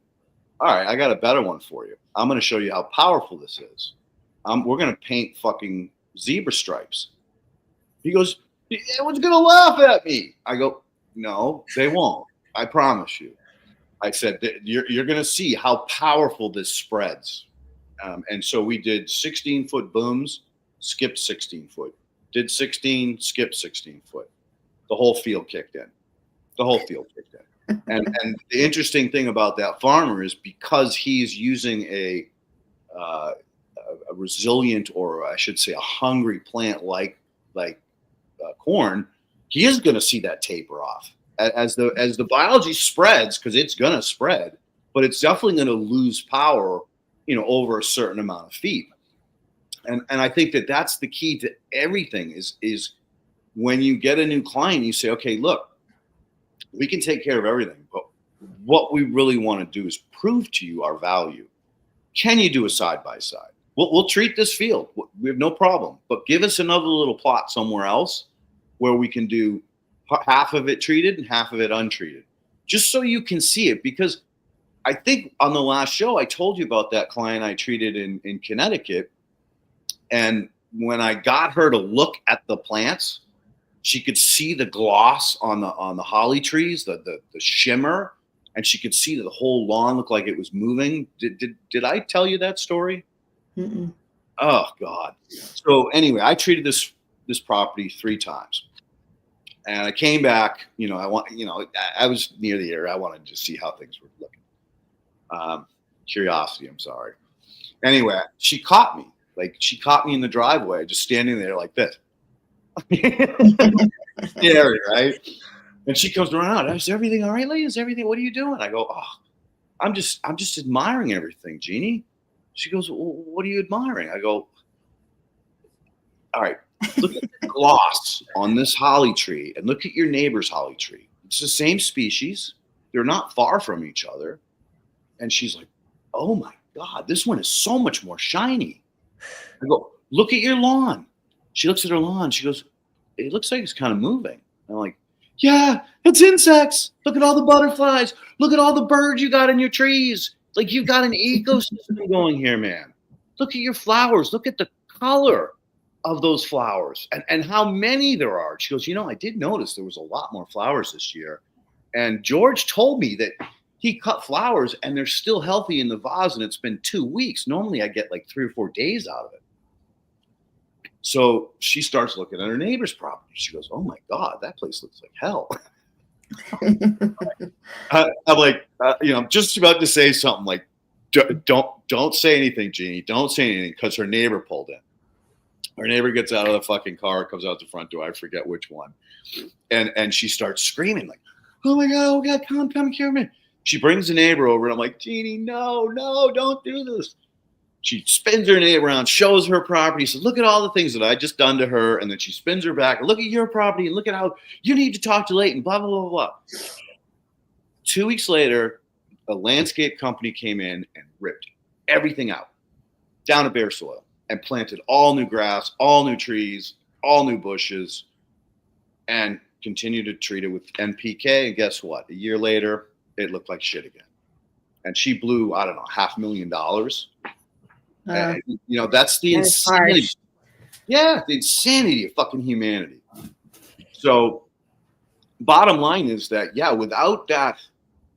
all right, I got a better one for you. I'm going to show you how powerful this is. We're going to paint fucking zebra stripes. He goes, everyone's going to laugh at me. I go, no, they won't. I promise you. I said, you're going to see how powerful this spreads. And so we did 16-foot booms, skipped 16 foot, did 16, skipped 16 foot. The whole field kicked in. And the interesting thing about that farmer is because he's using a resilient, or I should say a hungry plant like corn, he is going to see that taper off as the biology spreads, because it's going to spread, but it's definitely going to lose power, over a certain amount of feet. And I think that that's the key to everything is when you get a new client, you say, okay, look, we can take care of everything, but what we really want to do is prove to you our value. Can you do a side-by-side? We'll treat this field. We have no problem, but give us another little plot somewhere else where we can do half of it treated and half of it untreated, just so you can see it. Because I think on the last show, I told you about that client I treated in Connecticut. And when I got her to look at the plants, she could see the gloss on the holly trees, the shimmer, and she could see the whole lawn looked like it was moving. Did I tell you that story? Mm-mm. Oh God. So anyway, I treated this property 3 times, and I came back. I was near the area. I wanted to see how things were looking. Curiosity. I'm sorry. Anyway, she caught me. She caught me in the driveway, just standing there like this. Scary, right? And she comes around. Is everything all right, lady? Is everything? What are you doing? I go, oh, I'm just admiring everything, Jeannie. She goes, well, what are you admiring? I go, all right, look at the gloss on this holly tree, and look at your neighbor's holly tree. It's the same species. They're not far from each other. And she's like, oh my God, this one is so much more shiny. I go, look at your lawn. She looks at her lawn. She goes, it looks like it's kind of moving. I'm like, yeah, it's insects. Look at all the butterflies. Look at all the birds you got in your trees. You've got an ecosystem going here, man. Look at your flowers. Look at the color of those flowers and how many there are. She goes, I did notice there was a lot more flowers this year. And George told me that he cut flowers and they're still healthy in the vase, and it's been 2 weeks. Normally I get 3 or 4 days out of it. So she starts looking at her neighbor's property. She goes, oh my God, that place looks like hell. I'm like, I'm just about to say something like, don't say anything, Jeannie. Don't say anything, because her neighbor pulled in. Her neighbor gets out of the fucking car, comes out the front door. I forget which one. And she starts screaming oh my God, come here, man. She brings the neighbor over, and I'm like, Jeannie, no, don't do this. She spins her neighbor around, shows her property, says, look at all the things that I just done to her. And then she spins her back, look at your property, and look at how you need to talk to Leighton, blah, blah, blah, blah. 2 weeks later, a landscape company came in and ripped everything out, down to bare soil, and planted all new grass, all new trees, all new bushes, and continued to treat it with NPK. And guess what? A year later, it looked like shit again. And she blew, I don't know, $500,000. That's the insanity. Yeah, the insanity of fucking humanity. So bottom line is that, without that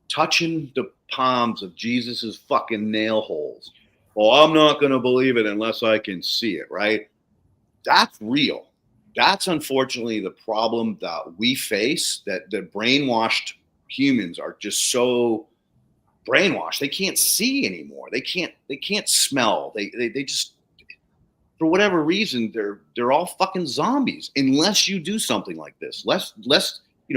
touching the palms of Jesus's fucking nail holes, I'm not going to believe it unless I can see it, right? That's real. That's unfortunately the problem that we face, that the brainwashed humans are just so brainwashed. They can't see anymore. They can't smell. They just, for whatever reason, they're all fucking zombies unless you do something like this. Less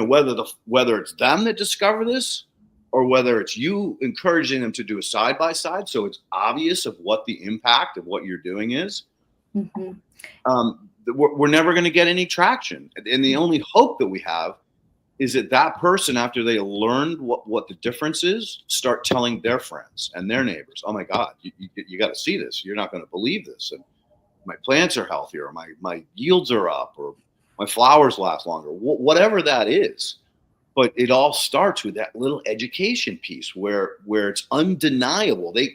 whether it's them that discover this or whether it's you encouraging them to do a side-by-side, so it's obvious of what the impact of what you're doing is. Mm-hmm. We're never going to get any traction. And the only hope that we have is that person, after they learned what the difference is, start telling their friends and their neighbors, oh my God, you got to see this. You're not going to believe this. And my plants are healthier, my yields are up, or my flowers last longer, whatever that is. but it all starts with that little education piece where it's undeniable. They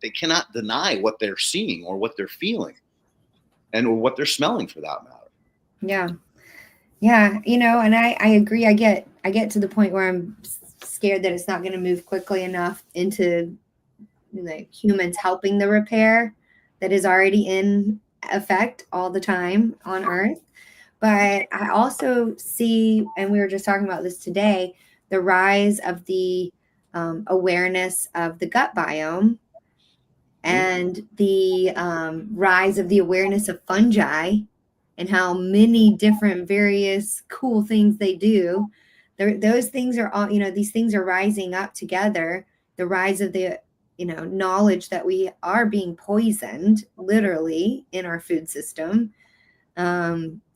cannot deny what they're seeing or what they're feeling or what they're smelling, for that matter. Yeah. Yeah. And I agree. I get to the point where I'm scared that it's not going to move quickly enough into humans helping the repair that is already in effect all the time on Earth. But I also see, and we were just talking about this today, the rise of the awareness of the gut biome and the rise of the awareness of fungi and how many different various cool things they do. Those things are all, these things are rising up together. The rise of the, knowledge that we are being poisoned literally in our food system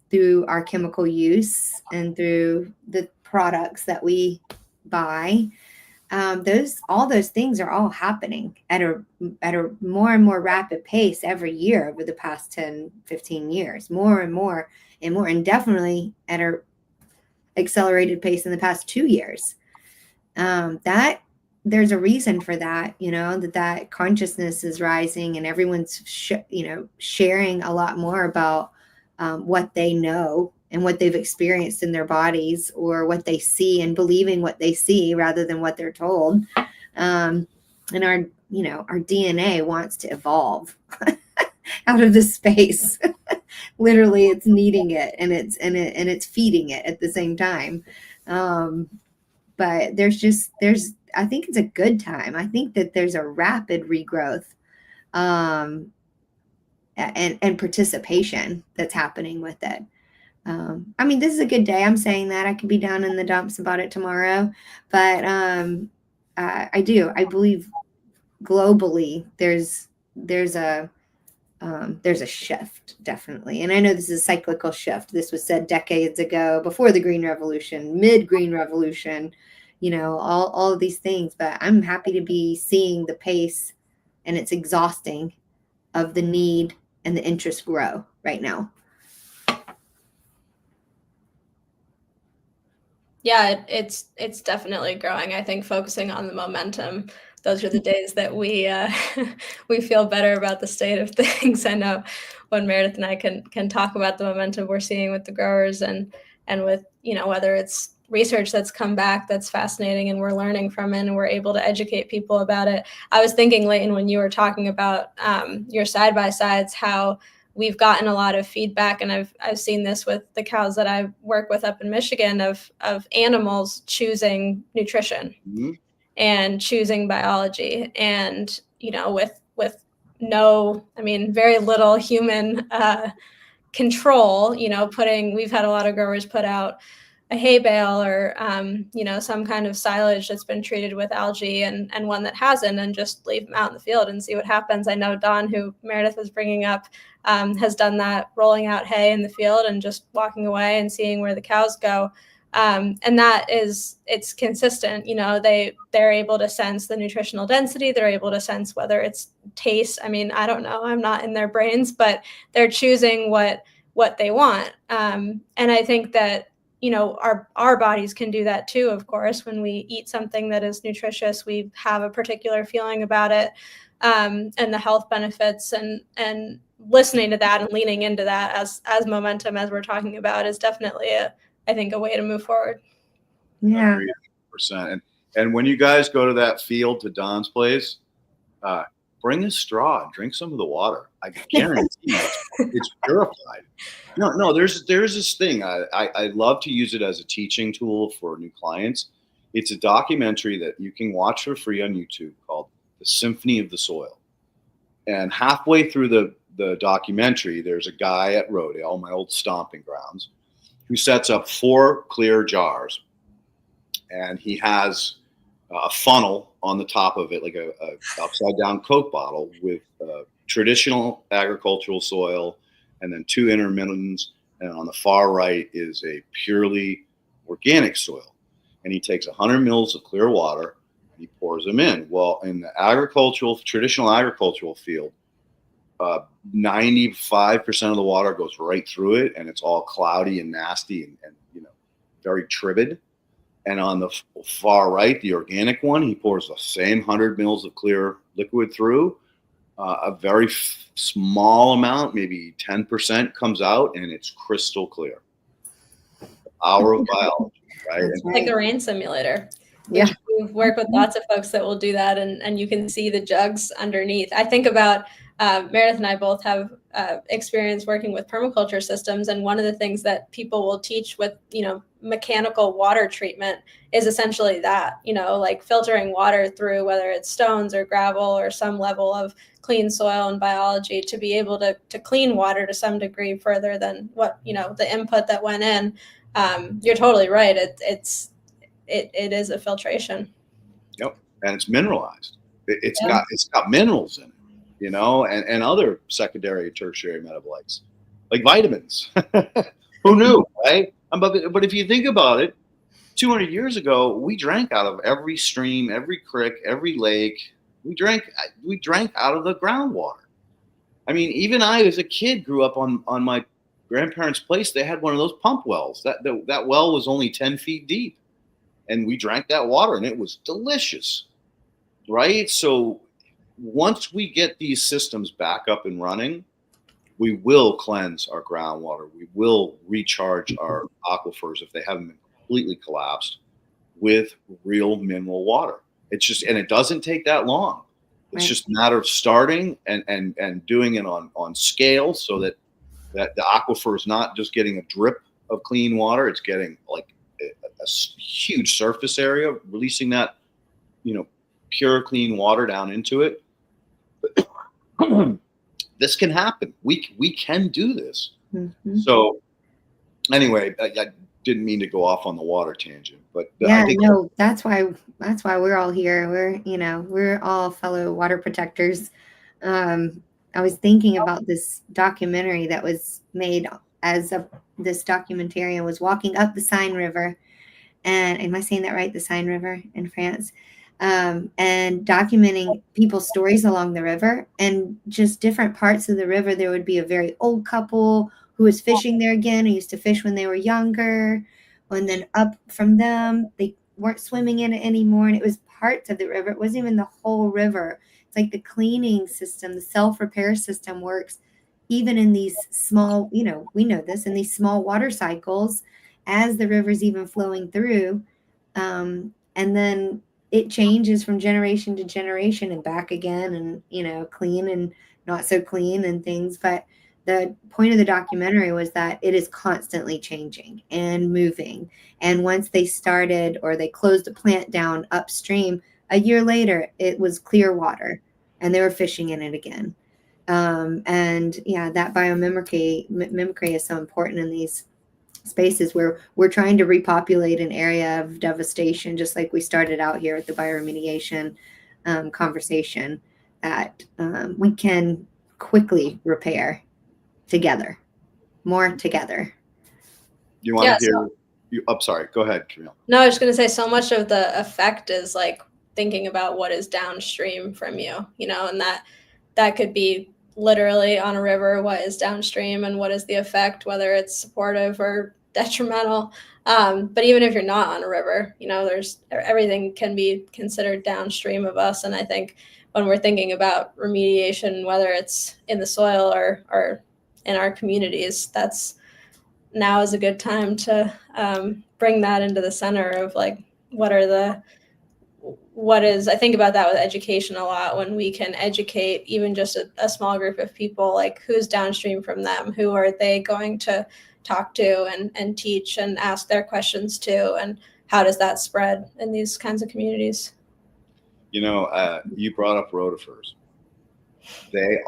through our chemical use and through the products that we buy. All those things are all happening at a more and more rapid pace every year over the past 10, 15 years, more and more, and definitely at a accelerated pace in the past 2 years. That there's a reason for that, that consciousness is rising and everyone's, sharing a lot more about what they know and what they've experienced in their bodies or what they see and believing what they see rather than what they're told. And our DNA wants to evolve out of this space. Literally it's needing it and it's feeding it at the same time. But I think it's a good time. I think that there's a rapid regrowth and participation that's happening with it. This is a good day. I'm saying that I could be down in the dumps about it tomorrow, but I believe globally there's a shift, definitely. And I know this is a cyclical shift. This was said decades ago, before the Green Revolution, mid-Green Revolution, all of these things. But I'm happy to be seeing the pace, and it's exhausting, of the need and the interest grow right now. Yeah, it's definitely growing. I think focusing on the momentum, those are the days that we we feel better about the state of things. I know when Merideth and I can talk about the momentum we're seeing with the growers and with, whether it's research that's come back that's fascinating and we're learning from it and we're able to educate people about it. I was thinking, Leighton, when you were talking about your side-by-sides, how we've gotten a lot of feedback, and I've seen this with the cows that I work with up in Michigan of animals choosing nutrition and choosing biology, and with very little human control. We've had a lot of growers put out a hay bale or some kind of silage that's been treated with algae and one that hasn't, and just leave them out in the field and see what happens. I know Don, who Merideth was bringing up, has done that, rolling out hay in the field and just walking away and seeing where the cows go. And it's consistent. They're able to sense the nutritional density. They're able to sense whether it's taste. I don't know. I'm not in their brains, but they're choosing what they want. And I think that, our bodies can do that too. Of course, when we eat something that is nutritious, we have a particular feeling about it, and the health benefits, and listening to that and leaning into that as momentum, as we're talking about, is definitely I think a way to move forward. Yeah. 100%. And when you guys go to that field to Don's place, bring a straw, drink some of the water. I guarantee it's purified. No, there's this thing. I love to use it as a teaching tool for new clients. It's a documentary that you can watch for free on YouTube called The Symphony of the Soil. And halfway through the documentary, there's a guy at Rodale, my old stomping grounds, who sets up 4 clear jars. And he has a funnel on the top of it, like a upside down Coke bottle with traditional agricultural soil, and then 2 intermittents. And on the far right is a purely organic soil. And he takes 100 mils of clear water and he pours them in. Well, in the traditional agricultural field, 95% of the water goes right through it, and it's all cloudy and nasty and very turbid. And on the far right, the organic one, he pours the same 100 mils of clear liquid through. A very small amount, maybe 10%, comes out, and it's crystal clear. The power of biology, right? That's right. Like the rain simulator. Yeah. We've worked with lots of folks that will do that, and you can see the jugs underneath. I think about Meredith and I both have experience working with permaculture systems, and one of the things that people will teach with, mechanical water treatment is essentially that, like filtering water through, whether it's stones or gravel or some level of clean soil and biology, to be able to clean water to some degree further than what, the input that went in. You're totally right. It is a filtration. Yep, and it's mineralized. It's Yeah. got minerals in it, and other secondary, tertiary metabolites, like vitamins. Who knew, right? But if you think about it, 200 years ago, we drank out of every stream, every creek, every lake. We drank out of the groundwater. I mean, even I, as a kid, grew up on my grandparents' place. They had one of those pump wells. That well was only 10 feet deep, and we drank that water, and it was delicious, right? So once we get these systems back up and running, we will cleanse our groundwater. We will recharge our aquifers if they haven't been completely collapsed with real mineral water. And it doesn't take that long. It's Right. just a matter of starting and doing it on scale, so that the aquifer is not just getting a drip of clean water. It's getting like a huge surface area, releasing that, pure clean water down into it. This can happen. We can do this. Mm-hmm. So anyway, I didn't mean to go off on the water tangent, but Yeah, I think no, that's why we're all here. We're all fellow water protectors. I was thinking about this documentary that was made as this documentarian was walking up the Seine River, and am I saying that right? The Seine River in France. And documenting people's stories along the river, and just different parts of the river. There would be a very old couple who was fishing there again, who used to fish when they were younger. And then up from them, they weren't swimming in it anymore. And it was parts of the river. It wasn't even the whole river. It's like the cleaning system, the self-repair system works even in these small, we know this, in these small water cycles as the river's even flowing through. And then it changes from generation to generation and back again, and, clean and not so clean and things. But the point of the documentary was that it is constantly changing and moving. And once they started, or they closed a plant down upstream, a year later, it was clear water and they were fishing in it again. And yeah, that biomimicry is so important in these spaces where we're trying to repopulate an area of devastation, just like we started out here at the bioremediation conversation, that we can quickly repair together, more together. you want to hear. I'm sorry. Go ahead, Camille. No, I was going to say, so much of the effect is like thinking about what is downstream from you, and that could be literally on a river, what is downstream and what is the effect, whether it's supportive or detrimental. But even if you're not on a river, there's everything can be considered downstream of us. And I think when we're thinking about remediation, whether it's in the soil or in our communities, now is a good time to bring that into the center of like, I think about that with education a lot, when we can educate even just a small group of people, like who's downstream from them, who are they going to talk to and teach and ask their questions to, and how does that spread in these kinds of communities? You brought up rotifers. They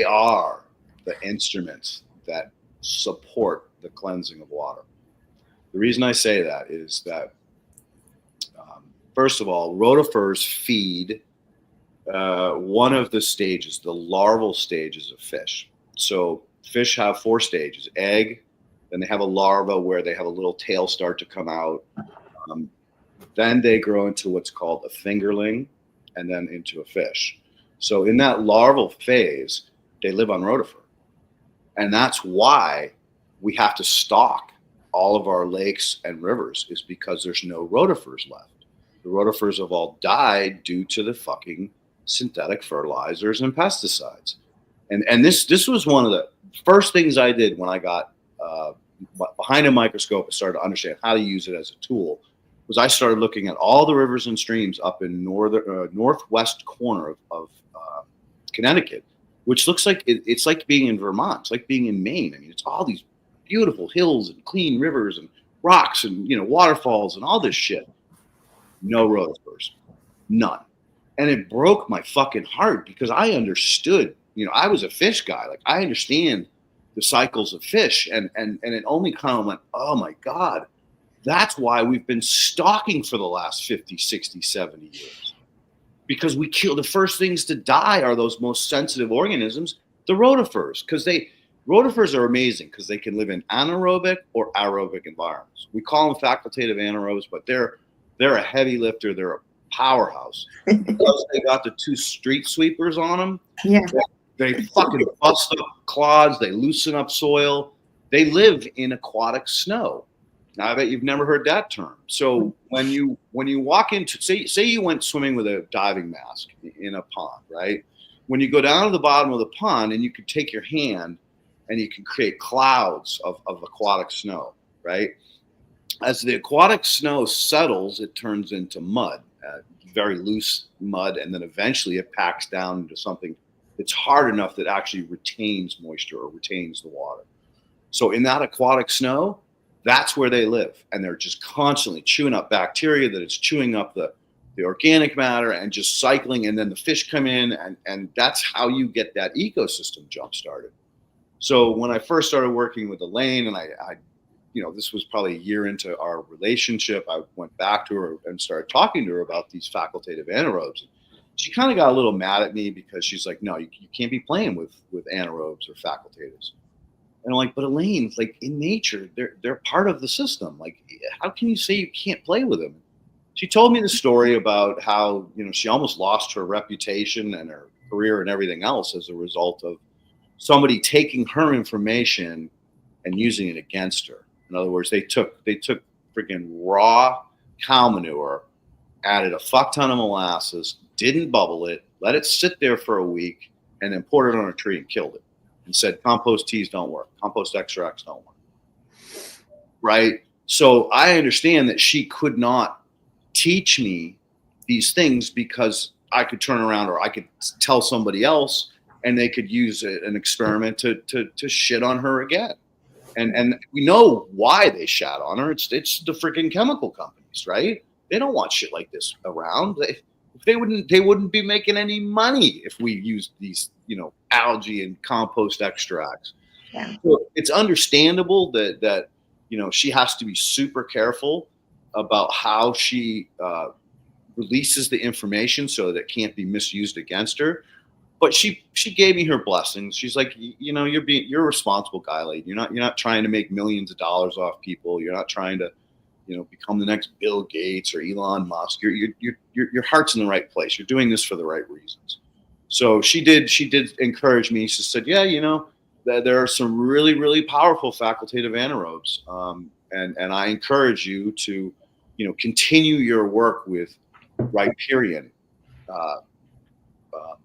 are the instruments that support the cleansing of water. The reason I say that is that, first of all, rotifers feed one of the stages, the larval stages of fish. So fish have 4 stages: egg, then they have a larva where they have a little tail start to come out. Then they grow into what's called a fingerling, and then into a fish. So in that larval phase, they live on rotifer. And that's why we have to stock all of our lakes and rivers is because there's no rotifers left. The rotifers have all died due to the fucking synthetic fertilizers and pesticides. And this was one of the first things I did when I got behind a microscope and started to understand how to use it as a tool. Was I started looking at all the rivers and streams up in northwest corner of Connecticut, which looks like it's like being in Vermont. It's like being in Maine. I mean, it's all these beautiful hills and clean rivers and rocks and waterfalls and all this shit. No rotifers, none. And it broke my fucking heart because I understood. I was a fish guy. Like, I understand the cycles of fish, and it only kind of went, oh my God. That's why we've been stalking for the last 50, 60, 70 years. Because we kill the first things to die are those most sensitive organisms, the rotifers. Because rotifers are amazing because they can live in anaerobic or aerobic environments. We call them facultative anaerobes, but they're a heavy lifter. They're a powerhouse. Because they got the 2 street sweepers on them. Yeah. They fucking bust up clods. They loosen up soil. They live in aquatic snow. Now, I bet you've never heard that term. So when you walk into, say you went swimming with a diving mask in a pond, right? When you go down to the bottom of the pond and you can take your hand and you can create clouds of aquatic snow, right? As the aquatic snow settles, it turns into mud, very loose mud, and then eventually it packs down into something that's hard enough that actually retains moisture or retains the water. So in that aquatic snow, that's where they live, and they're just constantly chewing up bacteria, that it's chewing up the organic matter and just cycling, and then the fish come in, and that's how you get that ecosystem jump started. So when I first started working with Elaine, and I this was probably a year into our relationship, I went back to her and started talking to her about these facultative anaerobes. She kind of got a little mad at me because she's like, no, you can't be playing with anaerobes or facultatives. And I'm like, but Elaine, like, in nature, they're part of the system. Like, how can you say you can't play with them? She told me the story about how, she almost lost her reputation and her career and everything else as a result of somebody taking her information and using it against her. In other words, they took freaking raw cow manure, added a fuck ton of molasses, didn't bubble it, let it sit there for a week, and then poured it on a tree and killed it. And said compost teas don't work, compost extracts don't work, right? So I understand that she could not teach me these things because I could turn around or I could tell somebody else and they could use an experiment to shit on her again. And we know why they shat on her. It's the freaking chemical companies, right? They don't want shit like this around. They wouldn't be making any money if we used these, algae and compost extracts. Yeah. So it's understandable that she has to be super careful about how she releases the information so that it can't be misused against her. But she gave me her blessings. She's like, you're a responsible guy, lady. You're not trying to make millions of dollars off people. You're not trying to become the next Bill Gates or Elon Musk. Your heart's in the right place. You're doing this for the right reasons. So she did encourage me. She said, yeah, that there are some really, really powerful facultative anaerobes. And I encourage you to, continue your work with riparian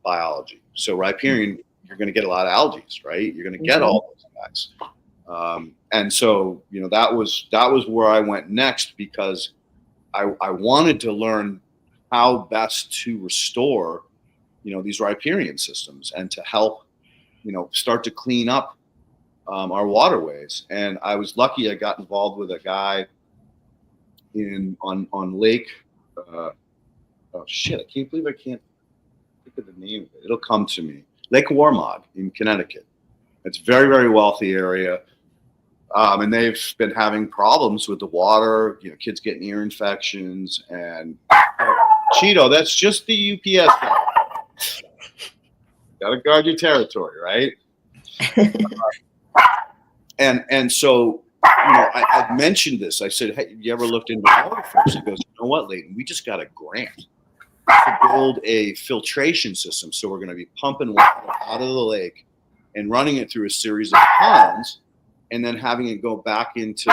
biology. So riparian, you're going to get a lot of algae, right? You're going to get all those effects. And so, that was where I went next because I wanted to learn how best to restore, these riparian systems and to help, start to clean up our waterways. And I was lucky I got involved with a guy on Lake, oh shit, I can't believe I can't think of the name of it. It'll come to me. Lake Warmog in Connecticut. It's a very, very wealthy area. And they've been having problems with the water, kids getting ear infections and Cheeto, that's just the UPS guy. Got to guard your territory, right? And so, I mentioned this. I said, hey, you ever looked into water first? He goes, you know what, Leighton, we just got a grant to build a filtration system. So we're going to be pumping water out of the lake and running it through a series of ponds and then having it go back into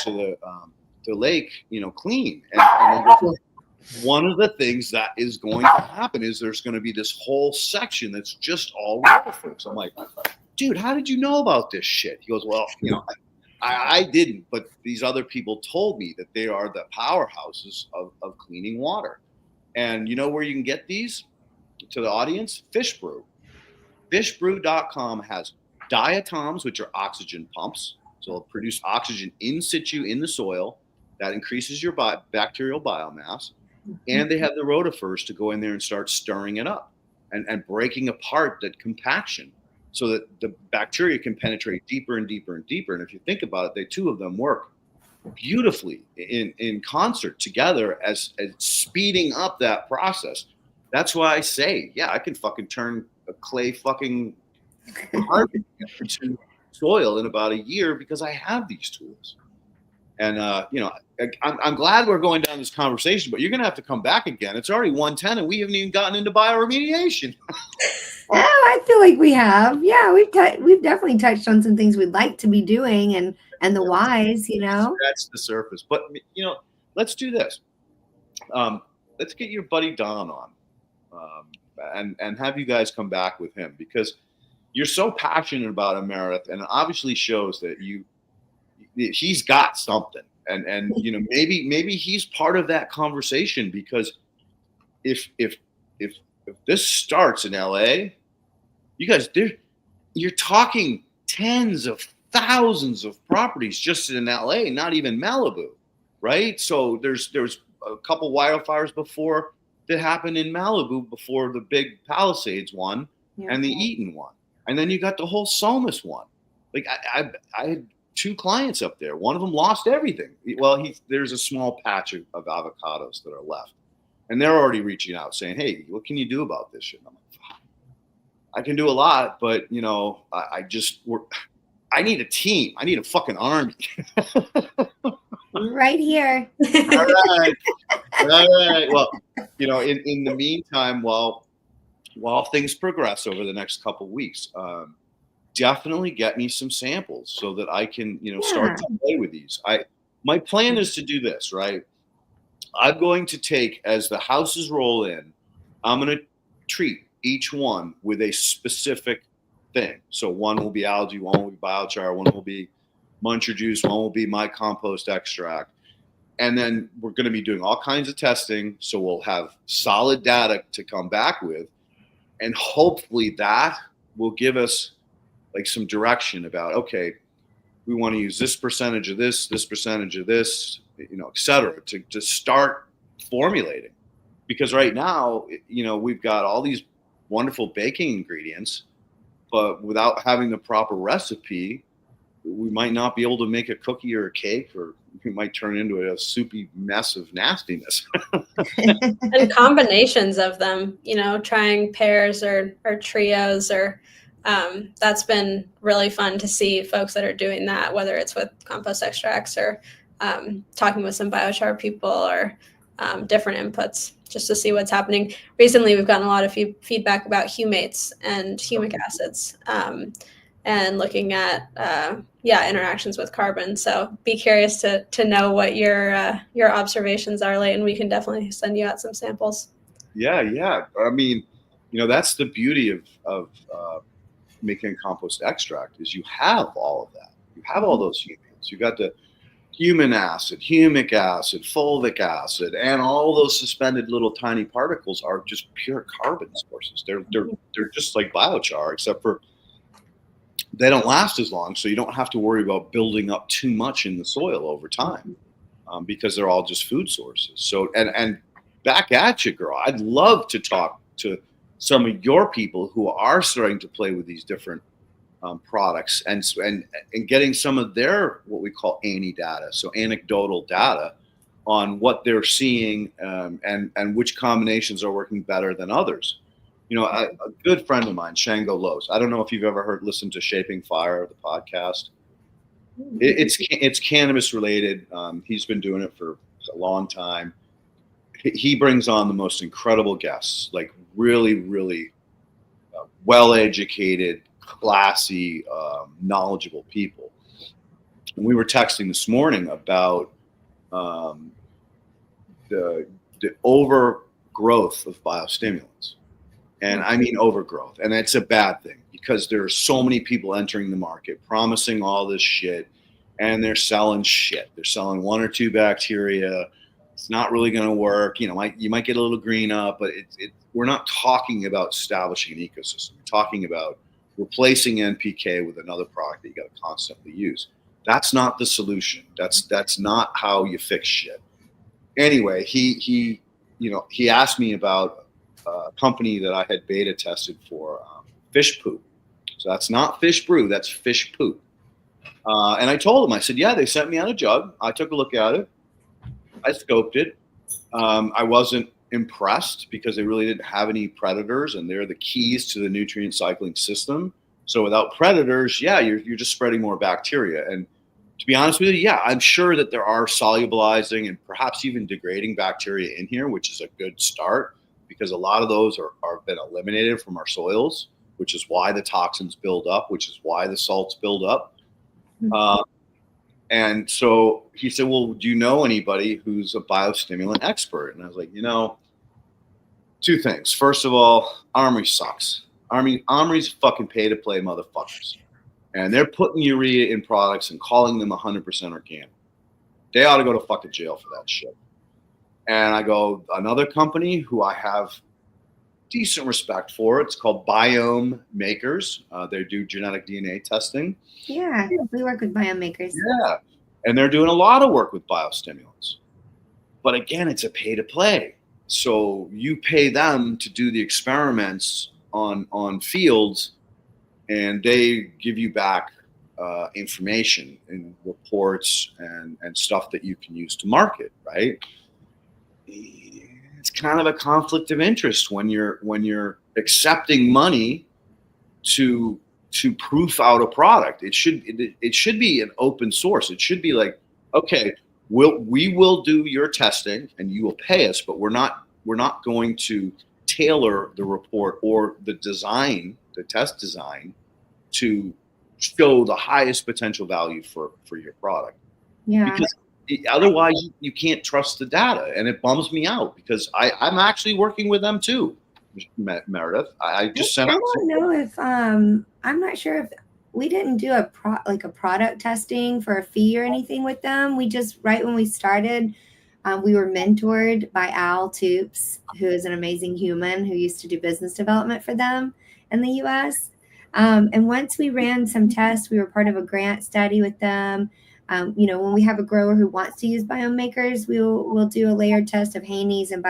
the lake, clean. And one of the things that is going to happen is there's going to be this whole section that's just all waterfalls. I'm like, dude, how did you know about this shit? He goes, well, I didn't, but these other people told me that they are the powerhouses of cleaning water. And you know where you can get these? To the audience? Fish Brew. Fishbrew.com has diatoms, which are oxygen pumps. So it'll produce oxygen in situ in the soil. That increases your bacterial biomass. And they have the rotifers to go in there and start stirring it up and breaking apart that compaction so that the bacteria can penetrate deeper and deeper and deeper. And if you think about it, the two of them work beautifully in concert together as speeding up that process. That's why I say, yeah, I can fucking turn a clay fucking carbon into soil in about a year because I have these tools. And, I'm glad we're going down this conversation, but you're going to have to come back again. It's already 1:10 and we haven't even gotten into bioremediation. Oh, I feel like we have. Yeah, we've definitely touched on some things we'd like to be doing and the whys, That's the surface. But, let's do this. Let's get your buddy Don on and have you guys come back with him because you're so passionate about Merideth, and it obviously shows that he's got something. And maybe he's part of that conversation because if this starts in LA, you guys, you're talking tens of thousands of properties just in LA, not even Malibu, right? So there's a couple wildfires before that happened in Malibu before the big Palisades one and the Eaton one, and then you got the whole Somas one. Like I had 2 clients up there. One of them lost everything. Well, there's a small patch of avocados that are left. And they're already reaching out saying, hey, what can you do about this shit? And I'm like, I can do a lot, but, I need a team. I need a fucking army. Right here. All right. Well, in the meantime, while things progress over the next couple of weeks, definitely get me some samples so that I can, start to play with these. My plan is to do this, right? I'm going to take, as the houses roll in, I'm going to treat each one with a specific thing. So one will be algae, one will be biochar, one will be muncher juice, one will be my compost extract. And then we're going to be doing all kinds of testing. So we'll have solid data to come back with. And hopefully that will give us like some direction about, okay, we want to use this percentage of this percentage of this, et cetera, to start formulating. Because right now, we've got all these wonderful baking ingredients, but without having the proper recipe, we might not be able to make a cookie or a cake, or we might turn into a soupy mess of nastiness. And combinations of them, trying pairs or trios or that's been really fun to see folks that are doing that, whether it's with compost extracts or talking with some biochar people or different inputs, just to see what's happening. Recently, we've gotten a lot of feedback about humates and humic acids and looking at interactions with carbon. So be curious to know what your observations are, Leighton. We can definitely send you out some samples. Yeah. I mean, that's the beauty of making compost extract is you have all of that. You have all those humates. You got the human acid, humic acid, fulvic acid, and all those suspended little tiny particles are just pure carbon sources. They're just like biochar, except for they don't last as long, so you don't have to worry about building up too much in the soil over time because they're all just food sources. So and back at you, girl. I'd love to talk to some of your people who are starting to play with these different products and getting some of their what we call ANI data, so anecdotal data on what they're seeing and which combinations are working better than others. A good friend of mine, Shango Lowe's. I don't know if you've ever listened to Shaping Fire, the podcast. It's cannabis related. He's been doing it for a long time. He brings on the most incredible guests, like really, really well-educated, classy, knowledgeable people. we were texting this morning about the overgrowth of biostimulants. And I mean overgrowth. And it's a bad thing because there are so many people entering the market promising all this shit, and they're selling shit. They're selling 1 or 2 bacteria. It's not really going to work. You might get a little green up, but we're not talking about establishing an ecosystem. We're talking about replacing NPK with another product that you got to constantly use. That's not the solution. That's not how you fix shit. Anyway, he asked me about a company that I had beta tested for fish poop. So that's not fish brew, that's fish poop. And I told him, I said, yeah, they sent me out a jug. I took a look at it. I scoped it. I wasn't impressed because they really didn't have any predators, and they're the keys to the nutrient cycling system. So without predators, yeah, you're just spreading more bacteria. And to be honest with you, yeah, I'm sure that there are solubilizing and perhaps even degrading bacteria in here, which is a good start because a lot of those are been eliminated from our soils, which is why the toxins build up, which is why the salts build up. And so he said, well, do you know anybody who's a biostimulant expert? And I was like, 2 things. First of all, Armory sucks. Armory's fucking pay to play motherfuckers. And they're putting urea in products and calling them 100% organic. They ought to go to fucking jail for that shit. And I go, another company who I have decent respect for, it's called Biome Makers. They do genetic DNA testing. Yeah, we work with Biome Makers. Yeah, and they're doing a lot of work with biostimulants. But again, it's a pay to play. So you pay them to do the experiments on fields, and they give you back information and reports and stuff that you can use to market, right? It's kind of a conflict of interest when you're accepting money to proof out a product. It should be an open source. It should be like, okay, we will do your testing and you will pay us, but we're not going to tailor the report or the test design to show the highest potential value for your product. Yeah. Because otherwise you can't trust the data, and it bums me out because I'm actually working with them too, Meredith. I just sent. I don't know if I'm not sure if we didn't do a product testing for a fee or anything with them. We just right when we started, we were mentored by Al Toops, who is an amazing human who used to do business development for them in the U.S. And once we ran some tests, we were part of a grant study with them. When we have a grower who wants to use Biome Makers, we'll do a layered test of Haney's and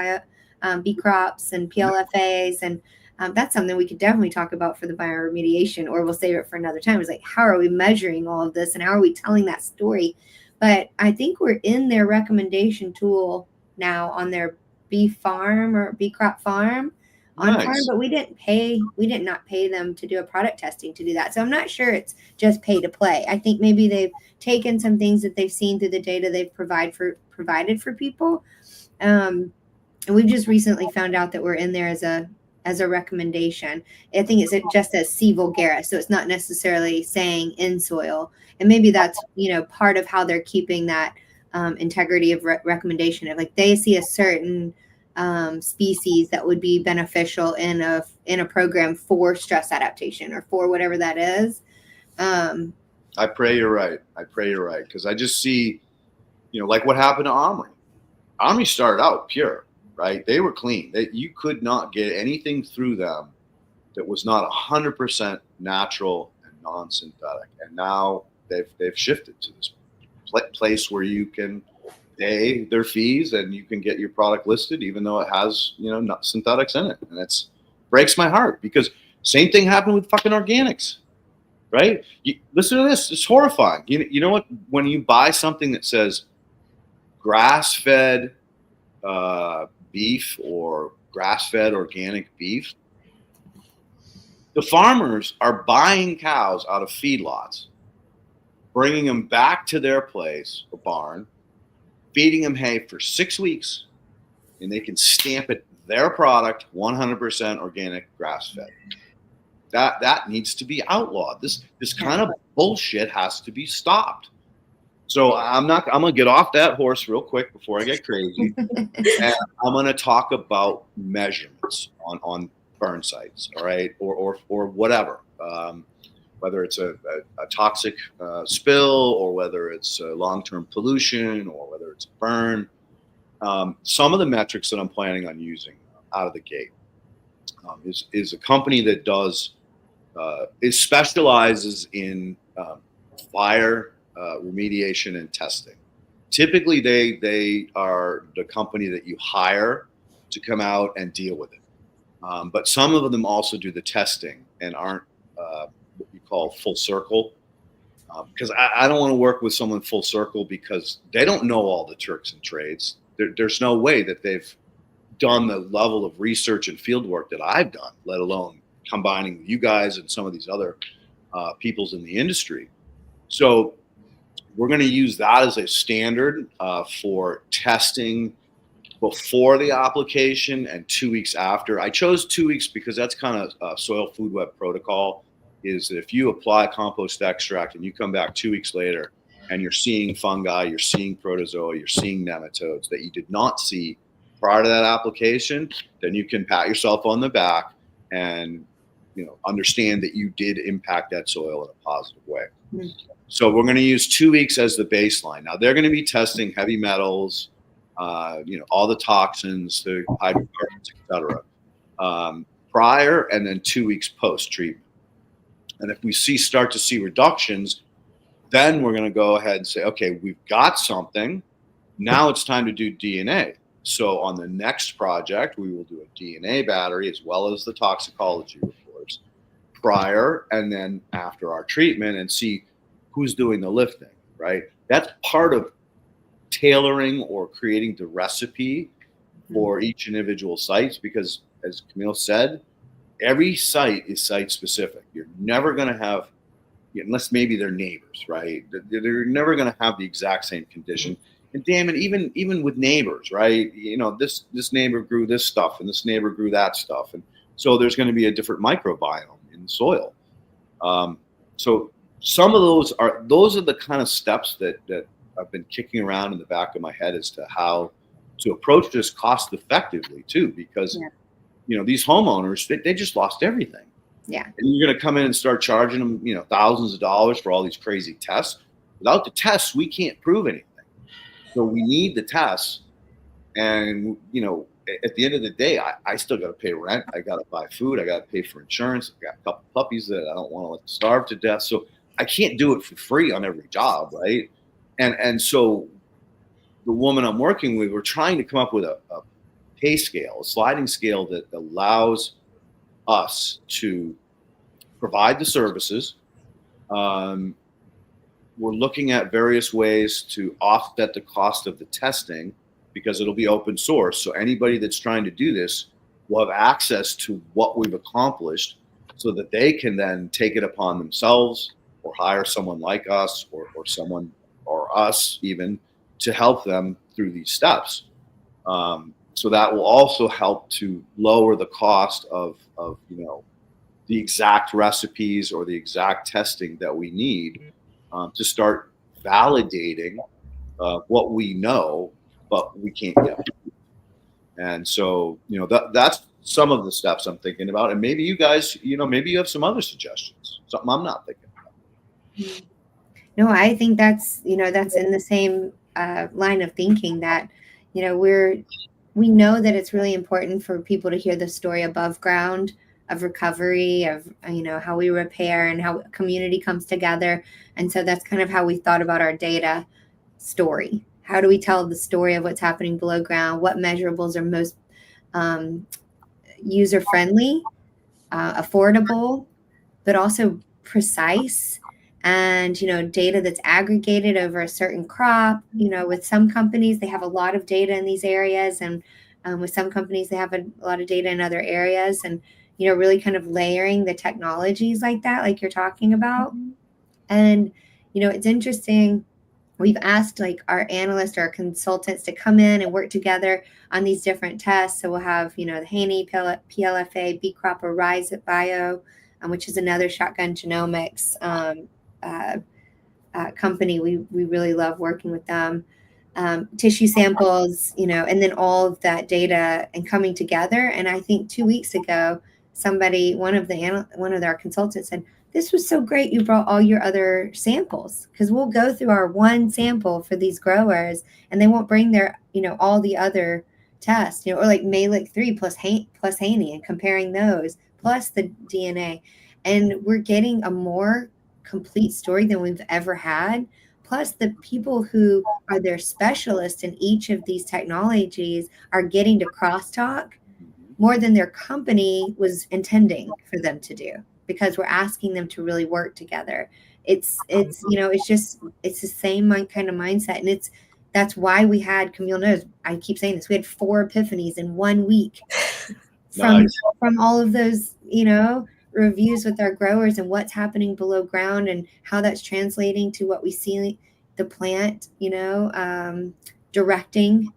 B crops and PLFAs, and that's something we could definitely talk about for the bioremediation, or we'll save it for another time. It's like, how are we measuring all of this, and how are we telling that story? But I think we're in their recommendation tool now on their beef farm or bee crop farm on farm, but we did not pay them to do a product testing to do that. So I'm not sure it's just pay to play. I think maybe they've taken some things that they've seen through the data they've provided for people. And we've just recently found out that we're in there as a recommendation. I think it's just as C. vulgaris, so it's not necessarily saying EnSoil. And maybe that's part of how they're keeping that integrity of recommendation. If like they see a certain species that would be beneficial in a program for stress adaptation or for whatever that is. I pray you're right. Because I just see, like what happened to Omri. Omri started out pure, right? They were clean. You could not get anything through them that was not 100% natural and non-synthetic. And now they've shifted to this place where you can pay their fees and you can get your product listed even though it has not synthetics in it. And that's breaks my heart because same thing happened with fucking organics, right? Listen to this. It's horrifying. You know what? When you buy something that says grass-fed beef or grass-fed organic beef, the farmers are buying cows out of feedlots, bringing them back to their place or barn, feeding them hay for 6 weeks, and they can stamp it their product 100% organic grass-fed. That needs to be outlawed. This kind of bullshit has to be stopped. So I'm gonna get off that horse real quick before I get crazy. And I'm gonna talk about measurements on burn sites, all right, or whatever. Whether it's a toxic spill, or whether it's long-term pollution, or whether it's a burn. Some of the metrics that I'm planning on using out of the gate is a company that does it specializes in fire remediation and testing. Typically, they are the company that you hire to come out and deal with it. But some of them also do the testing and aren't what you call full circle. Because I don't want to work with someone full circle because they don't know all the tricks and trades. There's no way that they've done the level of research and field work that I've done, let alone combining with you guys and some of these other peoples in the industry. So we're going to use that as a standard for testing before the application and 2 weeks after. I chose 2 weeks because that's kind of soil food web protocol, is that if you apply compost extract and you come back 2 weeks later and you're seeing fungi, you're seeing protozoa, you're seeing nematodes that you did not see prior to that application, then you can pat yourself on the back and understand that you did impact that soil in a positive way. Mm-hmm. So we're going to use 2 weeks as the baseline. Now they're going to be testing heavy metals, all the toxins, the hydrocarbons, etc. Prior, and then 2 weeks post treatment. And if we start to see reductions, then we're going to go ahead and say, okay, we've got something. Now it's time to do DNA. So on the next project, we will do a DNA battery as well as the toxicology reports prior and then after our treatment, and see who's doing the lifting, right? That's part of tailoring or creating the recipe for each individual site, because as Camille said, every site is site specific. You're never going to have, unless maybe they're neighbors, right? They're never going to have the exact same condition. And damn it, even with neighbors, right? This neighbor grew this stuff and this neighbor grew that stuff. And so there's going to be a different microbiome in the soil. So some of those are the kind of steps that I've been kicking around in the back of my head as to how to approach this cost effectively too, because these homeowners, they just lost everything. Yeah. And you're going to come in and start charging them, thousands of dollars for all these crazy tests. Without the tests, we can't prove anything. So we need the tests. And, at the end of the day, I still got to pay rent. I got to buy food. I got to pay for insurance. I got a couple puppies that I don't want to let starve to death. So I can't do it for free on every job, right? And so the woman I'm working with, we're trying to come up with a pay scale, a sliding scale that allows us to provide the services. We're looking at various ways to offset the cost of the testing because it'll be open source. So anybody that's trying to do this will have access to what we've accomplished so that they can then take it upon themselves or hire someone like us or someone or us even to help them through these steps. So that will also help to lower the cost of the exact recipes or the exact testing that we need to start validating what we know, but we can't get. And so, that's some of the steps I'm thinking about. And maybe you guys, maybe you have some other suggestions, something I'm not thinking about. No, I think that's in the same line of thinking that, we know that it's really important for people to hear the story above ground of recovery, of, how we repair and how community comes together. And so that's kind of how we thought about our data story. How do we tell the story of what's happening below ground? What measurables are most user-friendly, affordable, but also precise? And, data that's aggregated over a certain crop. With some companies, they have a lot of data in these areas. And with some companies, they have a lot of data in other areas. And, really kind of layering the technologies like that, like you're talking about. And, it's interesting. We've asked our analysts or our consultants to come in and work together on these different tests. So we'll have, the Haney, PLFA, B Crop, or Rise at Bio, which is another shotgun genomics company. We really love working with them. Tissue samples, and then all of that data and coming together. And I think 2 weeks ago, one of our consultants said, "This was so great. You brought all your other samples, because we'll go through our one sample for these growers, and they won't bring their, all the other tests, or like Malic 3 plus Haney, and comparing those plus the DNA, and we're getting a more complete story than we've ever had." Plus, the people who are their specialists in each of these technologies are getting to crosstalk more than their company was intending for them to do, because we're asking them to really work together. It's the same kind of mindset, and that's why we had, Camille knows, I keep saying this, we had 4 epiphanies in 1 week from all of those, reviews with our growers and what's happening below ground and how that's translating to what we see the plant, directing.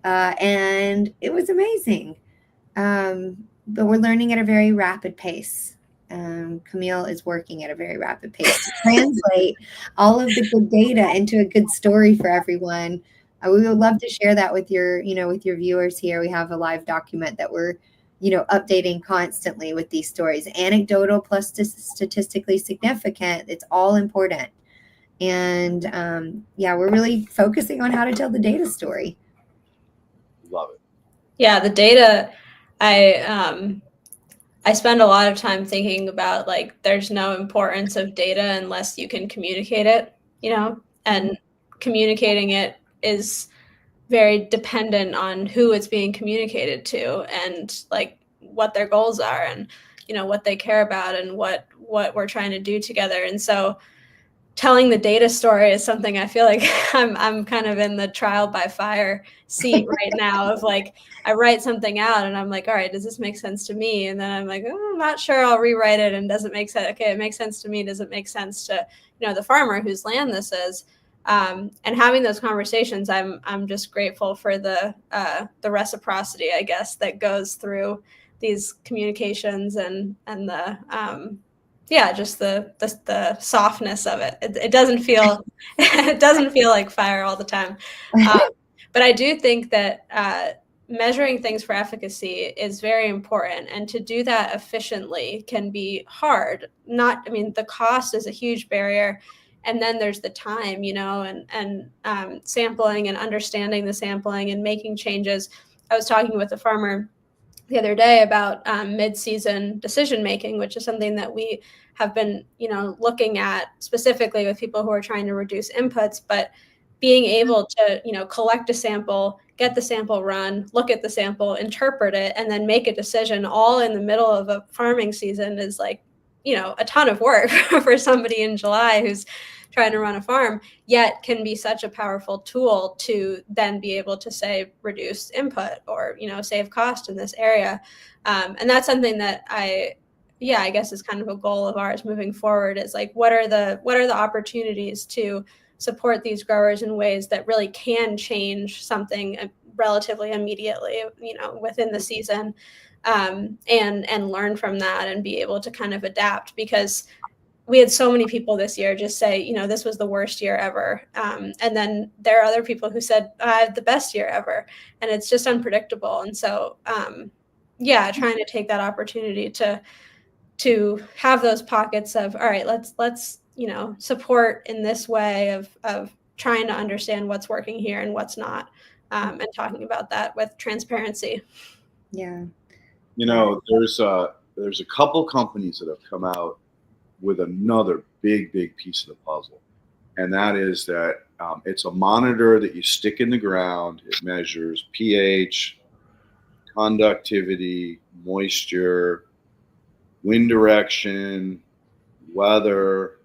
And it was amazing. But we're learning at a very rapid pace. Camille is working at a very rapid pace to translate all of the good data into a good story for everyone. We would love to share that with your viewers here. We have a live document that we're updating constantly with these stories, anecdotal plus statistically significant. It's all important. And we're really focusing on how to tell the data story. Love it. Yeah, the data, I spend a lot of time thinking about, like, there's no importance of data unless you can communicate it, and communicating it is very dependent on who it's being communicated to, and like what their goals are, and what they care about, and what we're trying to do together. And so telling the data story is something I feel like I'm kind of in the trial by fire seat right now of, like, I write something out and I'm like, all right, does this make sense to me? And then I'm like, oh, I'm not sure, I'll rewrite it. And does it make sense? Okay, it makes sense to me. Does it make sense to the farmer whose land this is? And having those conversations, I'm just grateful for the reciprocity, I guess, that goes through these communications, and the just the softness of it. It doesn't feel like fire all the time. But I do think that measuring things for efficacy is very important, and to do that efficiently can be hard. The cost is a huge barrier. And then there's the time, and sampling and understanding the sampling and making changes. I was talking with a farmer the other day about mid-season decision-making, which is something that we have been, looking at specifically with people who are trying to reduce inputs, but being able to, collect a sample, get the sample run, look at the sample, interpret it, and then make a decision all in the middle of a farming season is like, a ton of work for somebody in July who's trying to run a farm, yet can be such a powerful tool to then be able to say reduce input or, save cost in this area. And that's something that I guess is kind of a goal of ours moving forward, is like, what are the opportunities to support these growers in ways that really can change something relatively immediately, within the season, and learn from that and be able to kind of adapt, because we had so many people this year just say, this was the worst year ever. And then there are other people who said, I had the best year ever. And it's just unpredictable. And so, trying to take that opportunity to have those pockets of, all right, let's support in this way of trying to understand what's working here and what's not, and talking about that with transparency. Yeah. There's a couple companies that have come out with another big piece of the puzzle, and that is that it's a monitor that you stick in the ground. It measures pH, conductivity, moisture, wind direction, weather.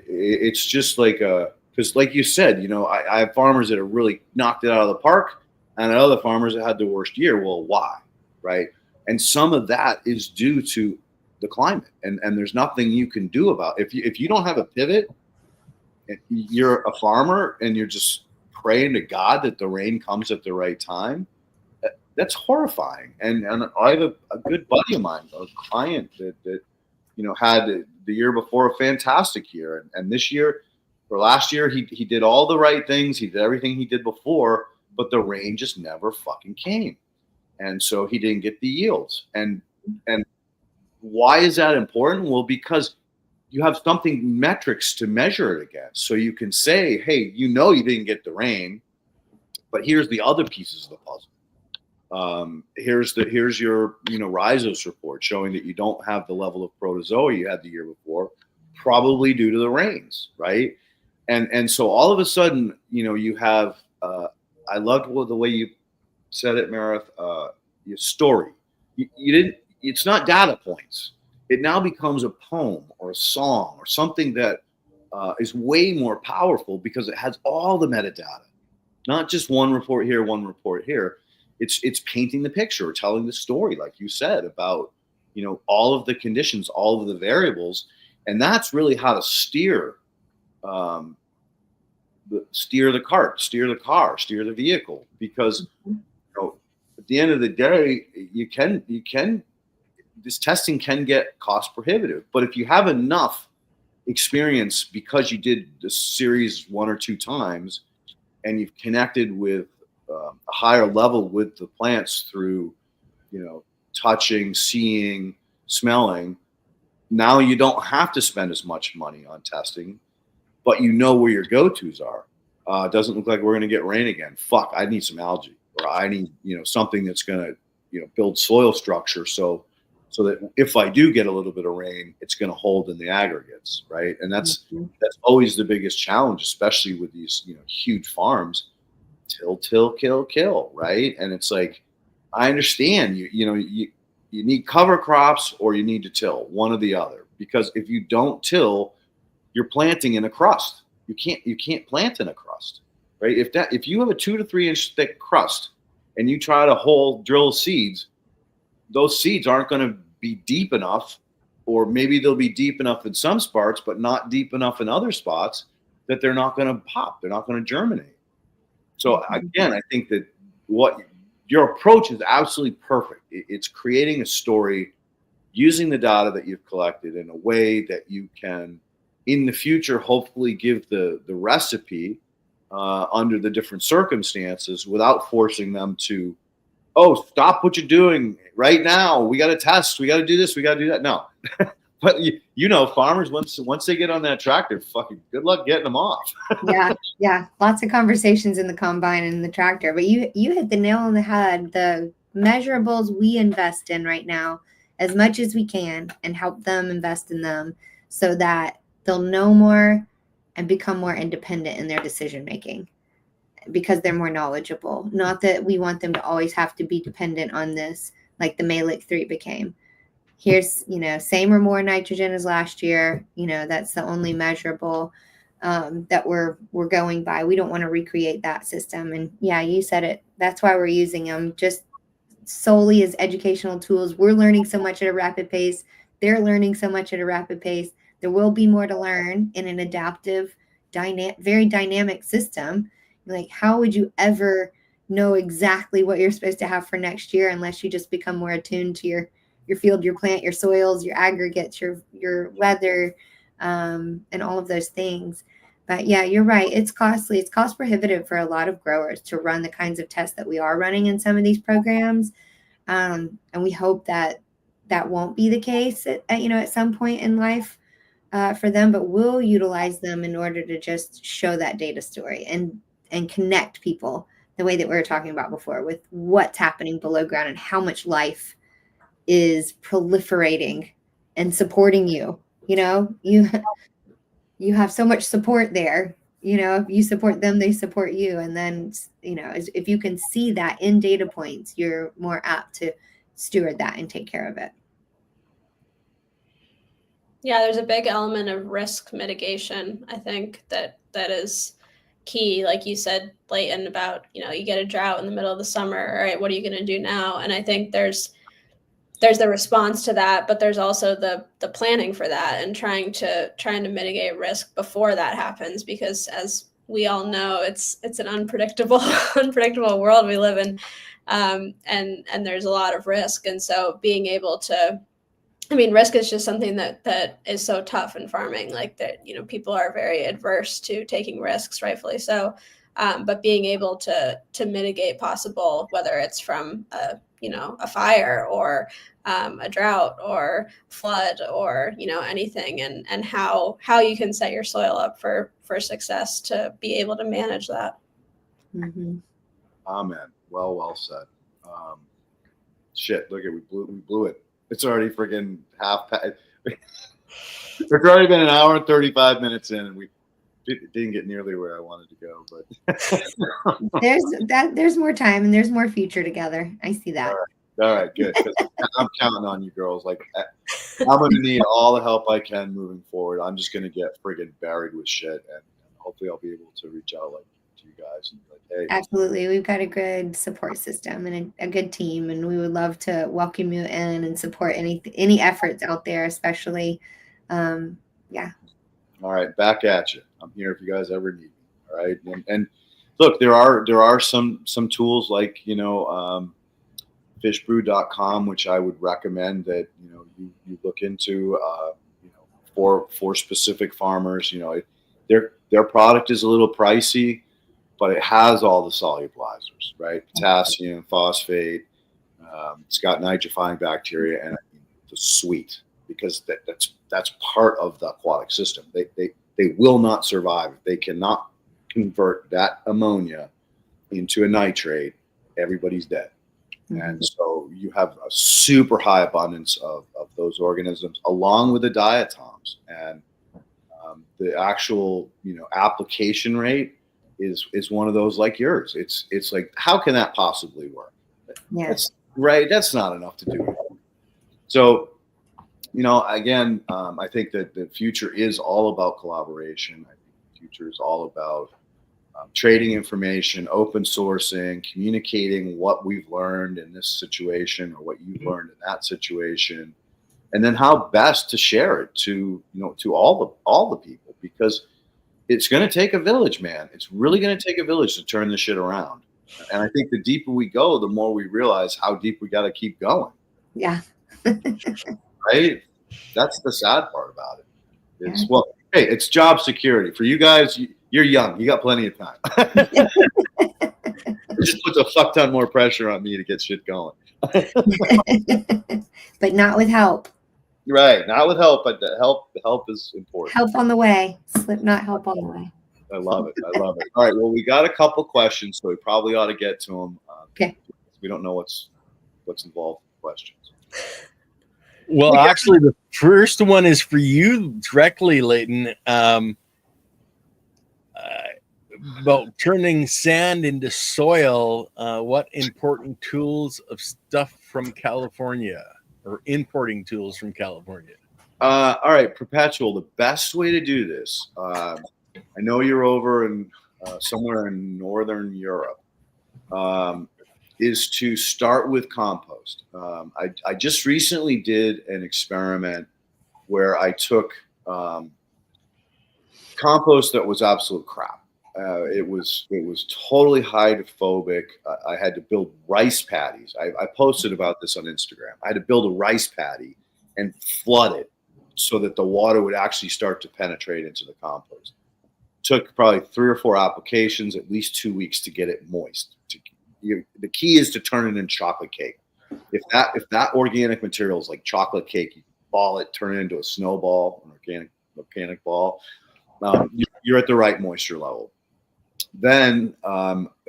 It's just like because like you said, I have farmers that have really knocked it out of the park, and other farmers that had the worst year. Well, why? Right? And some of that is due to the climate, and there's nothing you can do about it. If you don't have a pivot, you're a farmer and you're just praying to God that the rain comes at the right time. That's horrifying. And I have a good buddy of mine, a client that had the year before a fantastic year, and this year or last year he did all the right things. He did everything he did before, but the rain just never fucking came, and so he didn't get the yields. And why is that important? Well, because you have something, metrics to measure it against, so you can say, hey, you didn't get the rain, but here's the other pieces of the puzzle. Here's your rhizos report showing that you don't have the level of protozoa you had the year before, probably due to the rains, right? And so all of a sudden, you have I loved the way you said it, Meredith. Your story. You didn't. It's not data points. It now becomes a poem or a song or something that is way more powerful because it has all the metadata, not just one report here, one report here. It's painting the picture, telling the story, like you said, about all of the conditions, all of the variables, and that's really how to steer the cart, steer the car, steer the vehicle. Because at the end of the day, you can this testing can get cost prohibitive. But if you have enough experience because you did the series one or two times, and you've connected with a higher level with the plants through, touching, seeing, smelling. Now you don't have to spend as much money on testing, but where your go-tos are. It doesn't look like we're going to get rain again. Fuck, I need some algae, or I need, something that's going to, build soil structure. So that if I do get a little bit of rain, it's going to hold in the aggregates. Right. And that's always the biggest challenge, especially with these, huge farms. Till, kill, right? And it's like, I understand you need cover crops or you need to till, one or the other, because if you don't till, you're planting in a crust. You can't plant in a crust, right? If you have a 2 to 3 inch thick crust and you try to drill seeds, those seeds aren't going to be deep enough, or maybe they'll be deep enough in some spots, but not deep enough in other spots, that they're not going to pop. They're not going to germinate. So again, I think that what your approach is absolutely perfect. It's creating a story using the data that you've collected in a way that you can, in the future, hopefully give the recipe under the different circumstances without forcing them to, stop what you're doing right now. We got to test. We got to do this. We got to do that. No. But farmers, once they get on that tractor, fucking good luck getting them off. Yeah. Lots of conversations in the combine and the tractor. But you hit the nail on the head. The measurables we invest in right now, as much as we can, and help them invest in them so that they'll know more and become more independent in their decision making, because they're more knowledgeable. Not that we want them to always have to be dependent on this, like the Malik 3 became. Here's, same or more nitrogen as last year. That's the only measurable that we're going by. We don't want to recreate that system. And yeah, you said it. That's why we're using them, just solely as educational tools. We're learning so much at a rapid pace. They're learning so much at a rapid pace. There will be more to learn in an adaptive, very dynamic system. Like, how would you ever know exactly what you're supposed to have for next year unless you just become more attuned to your field, your plant, your soils, your aggregates, your weather, and all of those things. But yeah, you're right. It's costly. It's cost prohibitive for a lot of growers to run the kinds of tests that we are running in some of these programs. And we hope that won't be the case at some point in life for them, but we'll utilize them in order to just show that data story and connect people the way that we were talking about before with what's happening below ground and how much life is proliferating and supporting you. You have so much support there. If you support them, they support you. And then, if you can see that in data points, you're more apt to steward that and take care of it. Yeah, there's a big element of risk mitigation. I think that is key. Like you said, Leighton, about, you get a drought in the middle of the summer. All right, what are you going to do now? And I think there's the response to that, but there's also the planning for that and trying to mitigate risk before that happens, because as we all know, it's an unpredictable world we live in, and there's a lot of risk. And so being able to I mean, risk is just something that is so tough in farming, like that, people are very adverse to taking risks, rightfully so. But being able to mitigate possible, whether it's from a fire or a drought or flood or anything, and how you can set your soil up for success to be able to manage that. Mm-hmm. Amen. Well said. Shit, look at we blew it. It's already freaking it's already been an hour and 35 minutes in, and we didn't get nearly where I wanted to go. But there's more time and there's more future together. I see that. All right, good. I'm counting on you girls. Like, I'm going to need all the help I can moving forward. I'm just going to get friggin' buried with shit, and hopefully I'll be able to reach out to you guys and be like, hey. Absolutely. We've got a good support system and a good team, and we would love to welcome you in and support any efforts out there, especially. Yeah. All right, back at you. I'm here if you guys ever need me. All right, and look, there are some tools like fishbrew.com, which I would recommend that you look into for specific farmers. Their product is a little pricey, but it has all the solubilizers, right? Potassium, phosphate. It's got nitrifying bacteria, and the sweet, because that's part of the aquatic system. They will not survive if they cannot convert that ammonia into a nitrate. Everybody's dead. Mm-hmm. And so you have a super high abundance of those organisms, along with the diatoms, and the actual application rate is one of those like yours. It's like, how can that possibly work? Yeah. That's not enough to do it. So again, I think that the future is all about collaboration. I think the future is all about trading information, open sourcing, communicating what we've learned in this situation or what you've learned in that situation, and then how best to share it to all the people, because it's going to take a village, man. It's really going to take a village to turn this shit around. And I think the deeper we go, the more we realize how deep we got to keep going. Yeah. Right? That's the sad part about it. It's well, hey, it's job security for you guys. You're young. You got plenty of time. It just puts a fuck ton more pressure on me to get shit going. But not with help. Right. Not with help, but the help is important. Help on the way. Slipknot help on the way. I love it. All right. Well, we got a couple questions, so we probably ought to get to them. Okay. We don't know what's involved in the questions. Well, actually, the first one is for you directly, Leighton. About turning sand into soil. What important tools of stuff from California, or importing tools from California? All right, Perpetual. The best way to do this. I know you're over in somewhere in Northern Europe. Is to start with compost. I just recently did an experiment where I took compost that was absolute crap. It was totally hydrophobic. I had to build rice paddies. I posted about this on Instagram. I had to build a rice paddy and flood it so that the water would actually start to penetrate into the compost. Took probably 3 or 4 applications, at least 2 weeks to get it moist. The key is to turn it into chocolate cake. If that organic material is like chocolate cake, you ball it, turn it into a snowball, an organic ball. You're at the right moisture level. Then,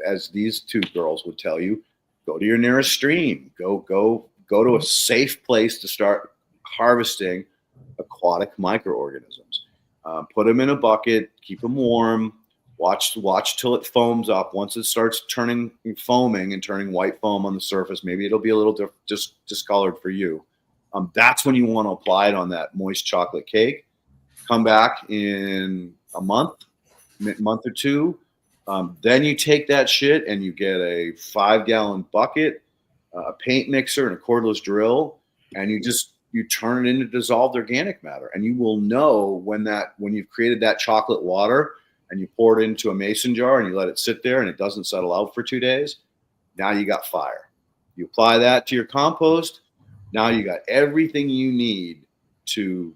as these two girls would tell you, go to your nearest stream. Go to a safe place to start harvesting aquatic microorganisms. Put them in a bucket, keep them warm. Watch till it foams up. Once it starts foaming and turning white foam on the surface, maybe it'll be a little discolored for you. That's when you want to apply it on that moist chocolate cake. Come back in a month or two. Then you take that shit and you get a 5-gallon bucket, a paint mixer, and a cordless drill, and you turn it into dissolved organic matter. And you will know when you've created that chocolate water and you pour it into a mason jar and you let it sit there and it doesn't settle out for 2 days. Now you got fire. You apply that to your compost. Now you got everything you need to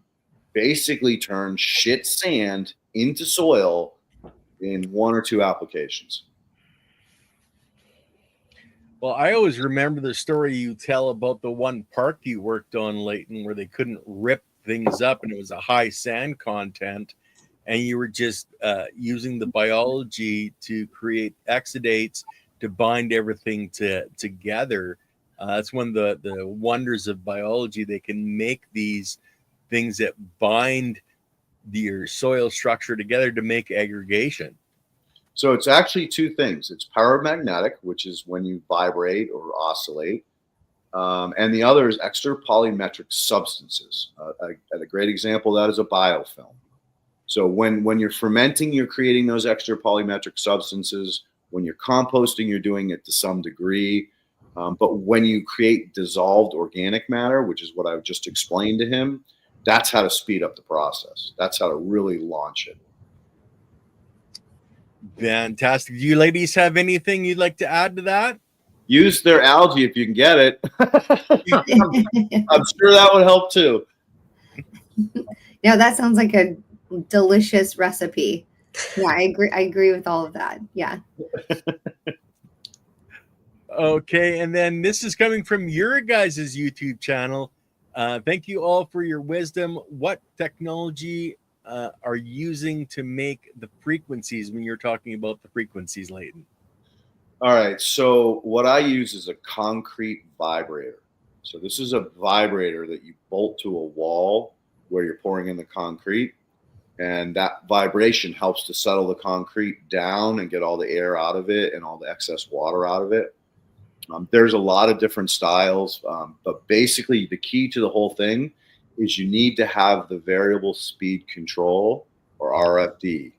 basically turn shit sand into soil in 1 or 2 applications. Well, I always remember the story you tell about the one park you worked on, Leighton, where they couldn't rip things up and it was a high sand content, and you were just using the biology to create exudates to bind everything together. That's one of the wonders of biology. They can make these things that bind your soil structure together to make aggregation. So it's actually 2 things. It's paramagnetic, which is when you vibrate or oscillate. And the other is extrapolymetric substances. A great example of that is a biofilm. So when you're fermenting, you're creating those extrapolymetric substances. When you're composting, you're doing it to some degree. But when you create dissolved organic matter, which is what I just explained to him, that's how to speed up the process. That's how to really launch it. Fantastic. Do you ladies have anything you'd like to add to that? Use their algae if you can get it. I'm sure that would help too. No, that sounds like a delicious recipe. Yeah, I agree with all of that. Yeah. Okay, and then this is coming from your guys' YouTube channel. Thank you all for your wisdom. What technology are using to make the frequencies when you're talking about the frequencies, Leighton? All right, so what I use is a concrete vibrator. So this is a vibrator that you bolt to a wall where you're pouring in the concrete, and that vibration helps to settle the concrete down and get all the air out of it and all the excess water out of it. There's a lot of different styles, but basically the key to the whole thing is you need to have the variable speed control, or RFD.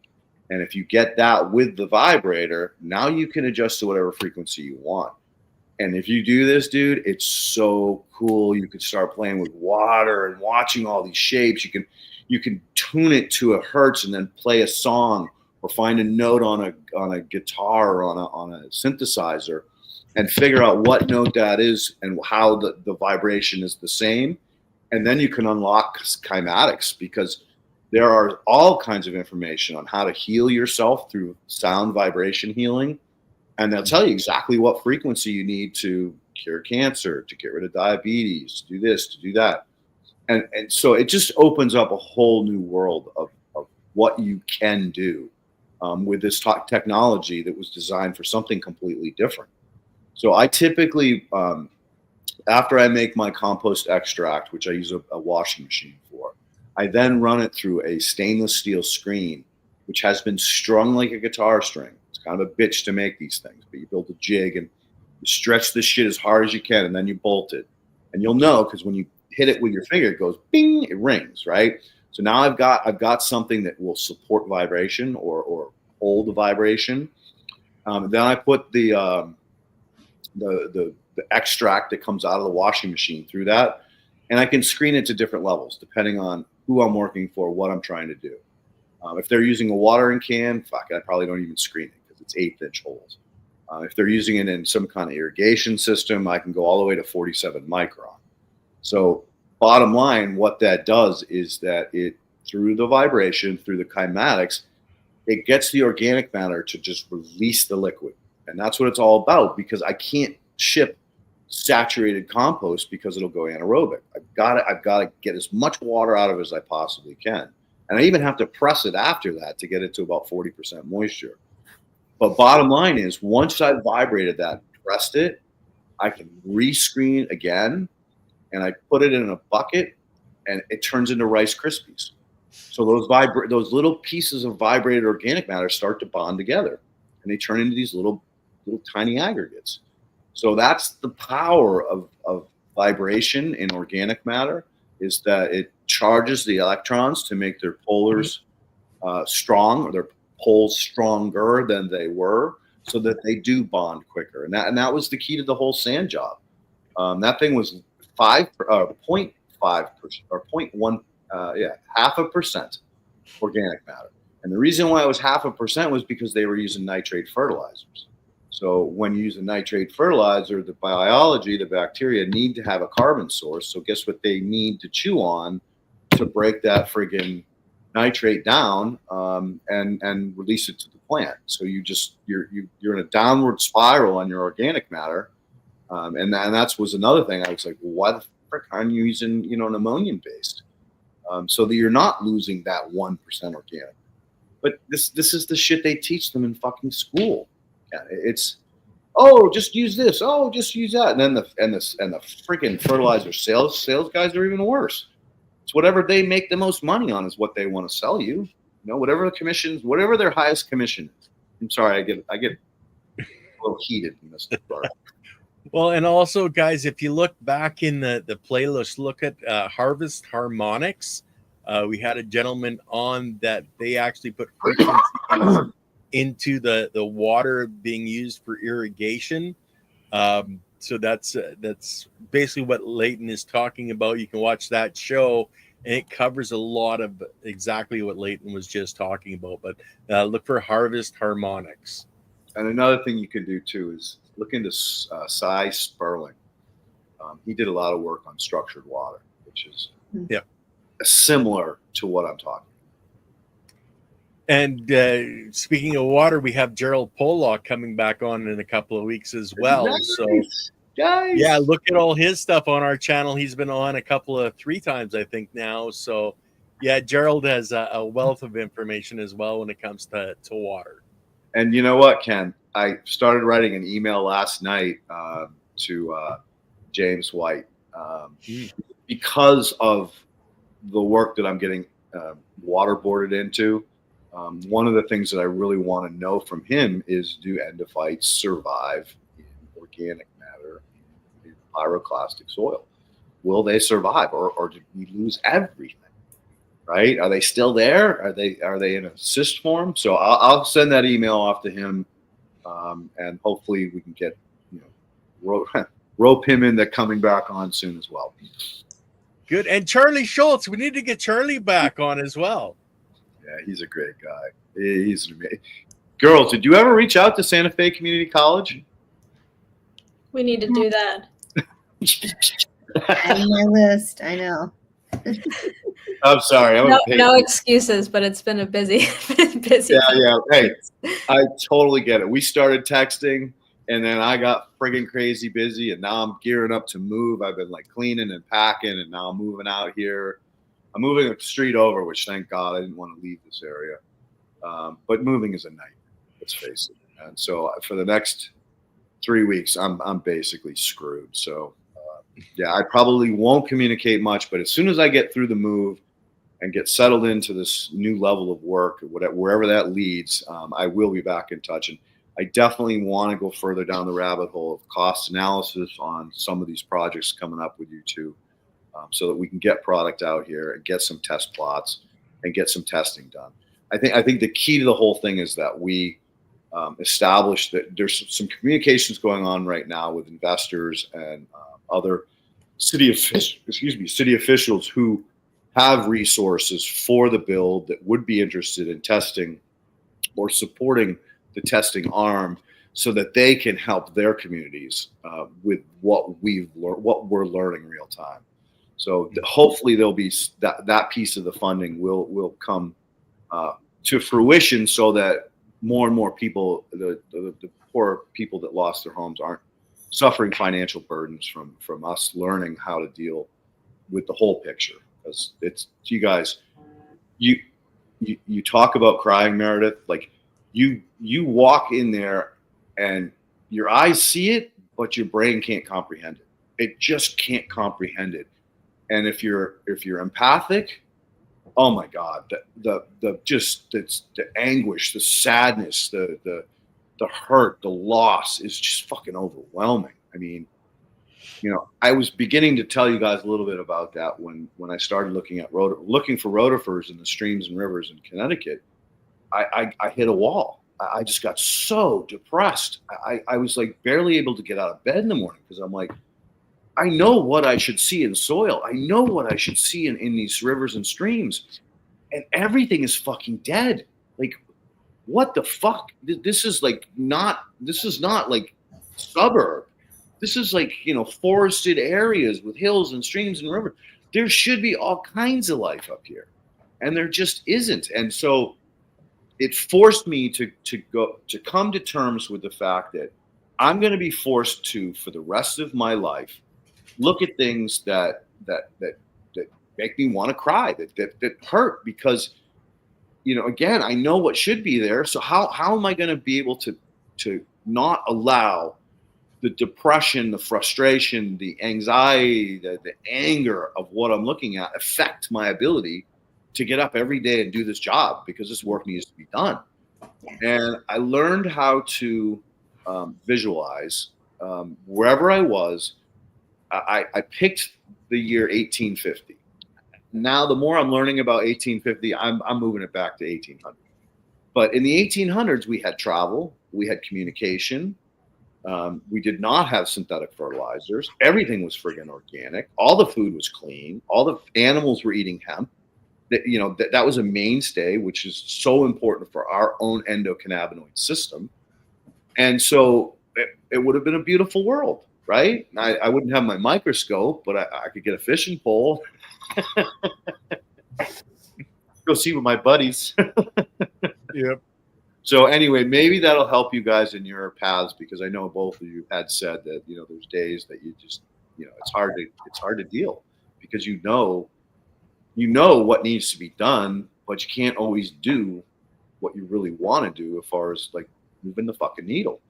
And if you get that with the vibrator, now you can adjust to whatever frequency you want. And if you do this, dude, it's so cool. You can start playing with water and watching all these shapes. You can tune it to a hertz and then play a song, or find a note on a guitar or on a synthesizer and figure out what note that is and how the vibration is the same. And then you can unlock kymatics, because there are all kinds of information on how to heal yourself through sound vibration healing. And they'll tell you exactly what frequency you need to cure cancer, to get rid of diabetes, to do this, to do that. And so it just opens up a whole new world of what you can do with this technology that was designed for something completely different. So I typically, after I make my compost extract, which I use a washing machine for, I then run it through a stainless steel screen, which has been strung like a guitar string. It's kind of a bitch to make these things, but you build a jig and you stretch this shit as hard as you can, and then you bolt it. And you'll know, because when you hit it with your finger, it goes bing, it rings, right? So now I've got something that will support vibration or hold the vibration. Then I put the extract that comes out of the washing machine through that, and I can screen it to different levels depending on who I'm working for, what I'm trying to do. If they're using a watering can, fuck, I probably don't even screen it because it's 1/8-inch holes. If they're using it in some kind of irrigation system, I can go all the way to 47 micron. So bottom line, what that does is that it, through the vibration, through the kymatics, it gets the organic matter to just release the liquid. And that's what it's all about, because I can't ship saturated compost because it'll go anaerobic. I've got to get as much water out of it as I possibly can. And I even have to press it after that to get it to about 40% moisture. But bottom line is, once I've vibrated that, pressed it, I can rescreen again, and I put it in a bucket, and it turns into Rice Krispies. So those little pieces of vibrated organic matter start to bond together, and they turn into these little tiny aggregates. So that's the power of vibration in organic matter, is that it charges the electrons to make their polars strong, or their poles stronger than they were, so that they do bond quicker. And that was the key to the whole sand job. That thing was 0.5% or 0.1, 0.5% organic matter. And the reason why it was 0.5% was because they were using nitrate fertilizers. So when you use a nitrate fertilizer, the biology, the bacteria need to have a carbon source. So guess what they need to chew on to break that friggin' nitrate down and release it to the plant. So you're in a downward spiral on your organic matter, and that was another thing. I was like, well, why the frick aren't you using an ammonium based, so that you're not losing that 1% organic? But this is the shit they teach them in fucking school. Yeah, it's just use this, just use that, and then the freaking fertilizer sales guys are even worse. It's whatever they make the most money on is what they want to sell you. Whatever the commissions, whatever their highest commission is. I'm sorry, I get a little heated in this part. Well, and also, guys, if you look back in the playlist, look at Harvest Harmonics. We had a gentleman on that they actually put frequencies into the water being used for irrigation. So that's basically what Leighton is talking about. You can watch that show, and it covers a lot of exactly what Leighton was just talking about. But look for Harvest Harmonics. And another thing you can do too is look into Cy Sperling. He did a lot of work on structured water, which is similar to what I'm talking about. And speaking of water, we have Gerald Pollock coming back on in a couple of weeks as well. Nice. So, guys, yeah, look at all his stuff on our channel. He's been on three times, I think, now. So, yeah, Gerald has a wealth of information as well when it comes to water. And you know what, Ken? I started writing an email last night to James White because of the work that I'm getting waterboarded into. One of the things that I really want to know from him is, do endophytes survive in organic matter in pyroclastic soil? Will they survive, or did we lose everything? Right? Are they still there? Are they in a cyst form? So I'll send that email off to him, and hopefully we can get rope him into coming back on soon as well. Good. And Charlie Schultz, we need to get Charlie back on as well. Yeah, he's a great guy. He's amazing. Girls, did you ever reach out to Santa Fe Community College? We need to do that. On my list, I know. I'm sorry. No excuses, but it's been a busy. Yeah. Hey, I totally get it. We started texting, and then I got friggin' crazy busy, and now I'm gearing up to move. I've been cleaning and packing, and now I'm moving out here. I'm moving a street over, which thank God I didn't want to leave this area. But moving is a nightmare, let's face it. And so for the next 3 weeks, I'm basically screwed. So yeah, I probably won't communicate much, but as soon as I get through the move and get settled into this new level of work, wherever that leads, I will be back in touch. And I definitely want to go further down the rabbit hole of cost analysis on some of these projects coming up with you too, so that we can get product out here and get some test plots and get some testing done. I think the key to the whole thing is that we establish that there's some communications going on right now with investors and other city officials who have resources for the build that would be interested in testing or supporting the testing arm, so that they can help their communities with what we're learning real time. So hopefully there'll be that piece of the funding will come to fruition, so that more and more people, the poor people that lost their homes, aren't suffering financial burdens from us learning how to deal with the whole picture. Because it's, you guys, you talk about crying, Merideth, you walk in there and your eyes see it, but your brain can't comprehend it. It just can't comprehend it. And if you're empathic, oh my God, the anguish, the sadness, the hurt, the loss is just fucking overwhelming. I mean, I was beginning to tell you guys a little bit about that when I started looking for rotifers in the streams and rivers in Connecticut. I hit a wall. I just got so depressed. I was barely able to get out of bed in the morning, because I'm like, I know what I should see in soil. I know what I should see in these rivers and streams, and everything is fucking dead. what the fuck? This is not like suburb. This is like, forested areas with hills and streams and rivers. There should be all kinds of life up here, and there just isn't. And so it forced me to come to terms with the fact that I'm going to be forced to, for the rest of my life, look at things that make me want to cry, that hurt, because, again, I know what should be there. So how am I going to be able to not allow the depression, the frustration, the anxiety, the anger of what I'm looking at affect my ability to get up every day and do this job, because this work needs to be done. Yeah. And I learned how to visualize wherever I was. I picked the year 1850. Now, the more I'm learning about 1850, I'm moving it back to 1800. But in the 1800s, we had travel, we had communication. We did not have synthetic fertilizers. Everything was friggin' organic. All the food was clean. All the animals were eating hemp. That was a mainstay, which is so important for our own endocannabinoid system. And so it would have been a beautiful world, right? I wouldn't have my microscope, but I could get a fishing pole. Go see with my buddies. Yep. So anyway, maybe that'll help you guys in your paths, because I know both of you had said that, there's days that you just, it's hard to deal, because you know what needs to be done, but you can't always do what you really want to do as far as like moving the fucking needle.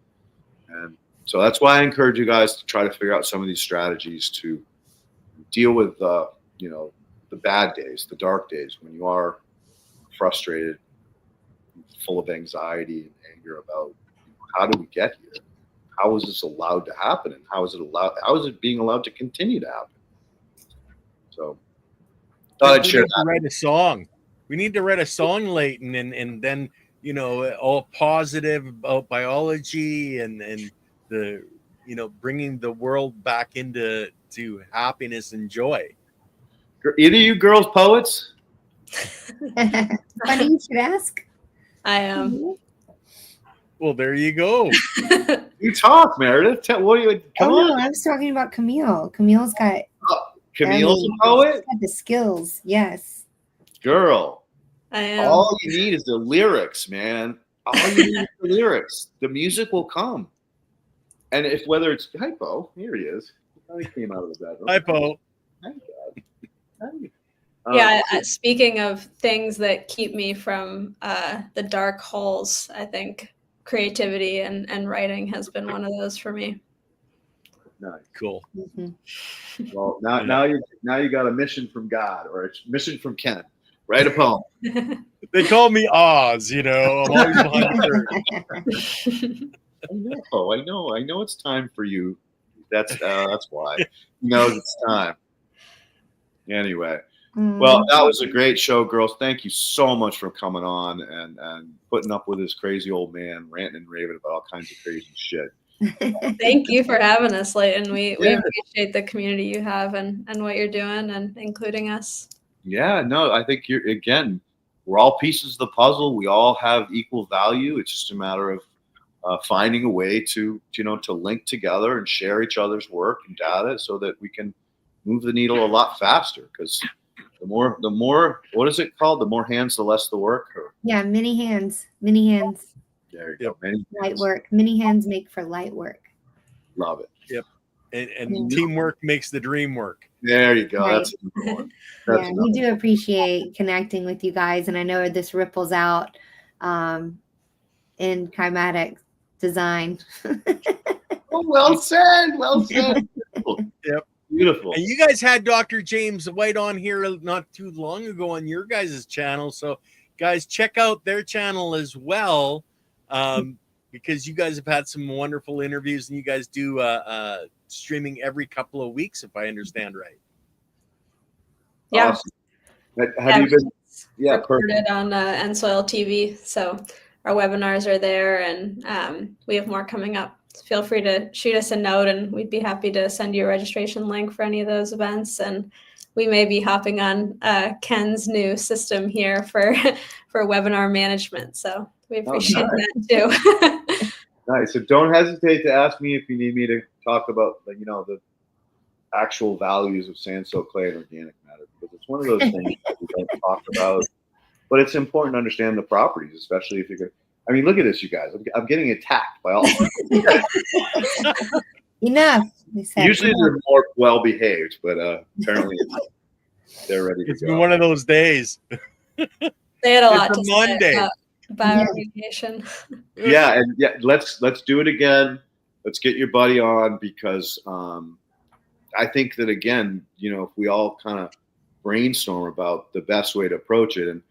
And so that's why I encourage you guys to try to figure out some of these strategies to deal with, the bad days, the dark days, when you are frustrated, full of anxiety and anger about how do we get here? How is this allowed to happen? And how is it being allowed to continue to happen? So thought I'd share that. Write a song. We need to write a song, Leighton, and then, all positive about biology and the, bringing the world back into happiness and joy. Either you girls poets? Funny you should ask. I am. Well, there you go. You talk, Meredith. What are you? Come on. No, I was talking about Camille. Camille's got. Camille's a poet. Got the skills, yes. Girl, I am. All you need is the lyrics, man. All you need is the lyrics. The music will come. And whether it's Hypo, here he is. He came out of the bedroom. Hypo. Thank God. Yeah, speaking of things that keep me from the dark holes, I think creativity and writing has been one of those for me. Nice. Cool. Mm-hmm. Well, now you got a mission from God, or a mission from Ken. Write a poem. They call me Oz, I'm always behind the curtain. I know it's time for you. That's why. He knows it's time. Anyway. Well, that was a great show, girls. Thank you so much for coming on and putting up with this crazy old man ranting and raving about all kinds of crazy shit. Thank you for having us, Leighton. We appreciate the community you have and what you're doing and including us. Yeah, no, I think we're all pieces of the puzzle. We all have equal value. It's just a matter of finding a way to link together and share each other's work and data so that we can move the needle a lot faster, because the more, what is it called? The more hands, the less the work. Yeah, many hands. There you go. Light work. Many hands make for light work. Love it. Yep. And teamwork makes the dream work. There you go. Right. That's important. Yeah, we do appreciate connecting with you guys, and I know this ripples out in climatic design. Oh, well said. Well said. Yep. Beautiful. And you guys had Dr. James White on here not too long ago on your guys' channel. So, guys, check out their channel as well, because you guys have had some wonderful interviews, and you guys do streaming every couple of weeks, if I understand right. Yeah. Awesome. Have you been? Yeah, recorded on EnSoil TV. So our webinars are there, and we have more coming up. Feel free to shoot us a note, and we'd be happy to send you a registration link for any of those events. And we may be hopping on Ken's new system here for webinar management. So We appreciate that too. Nice. So don't hesitate to ask me if you need me to talk about, the actual values of sand, soil, clay, and organic matter, because it's one of those things that we don't talk about, but it's important to understand the properties, especially if you're going to. I mean, look at this, you guys. I'm getting attacked by all. Enough. Usually they're more well behaved, but apparently they're ready to It's go. been one of those days. They had a lot It's to a say Monday. about bioremediation. Yeah, and let's do it again. Let's get your buddy on, because I think that, again, if we all kind of brainstorm about the best way to approach it, and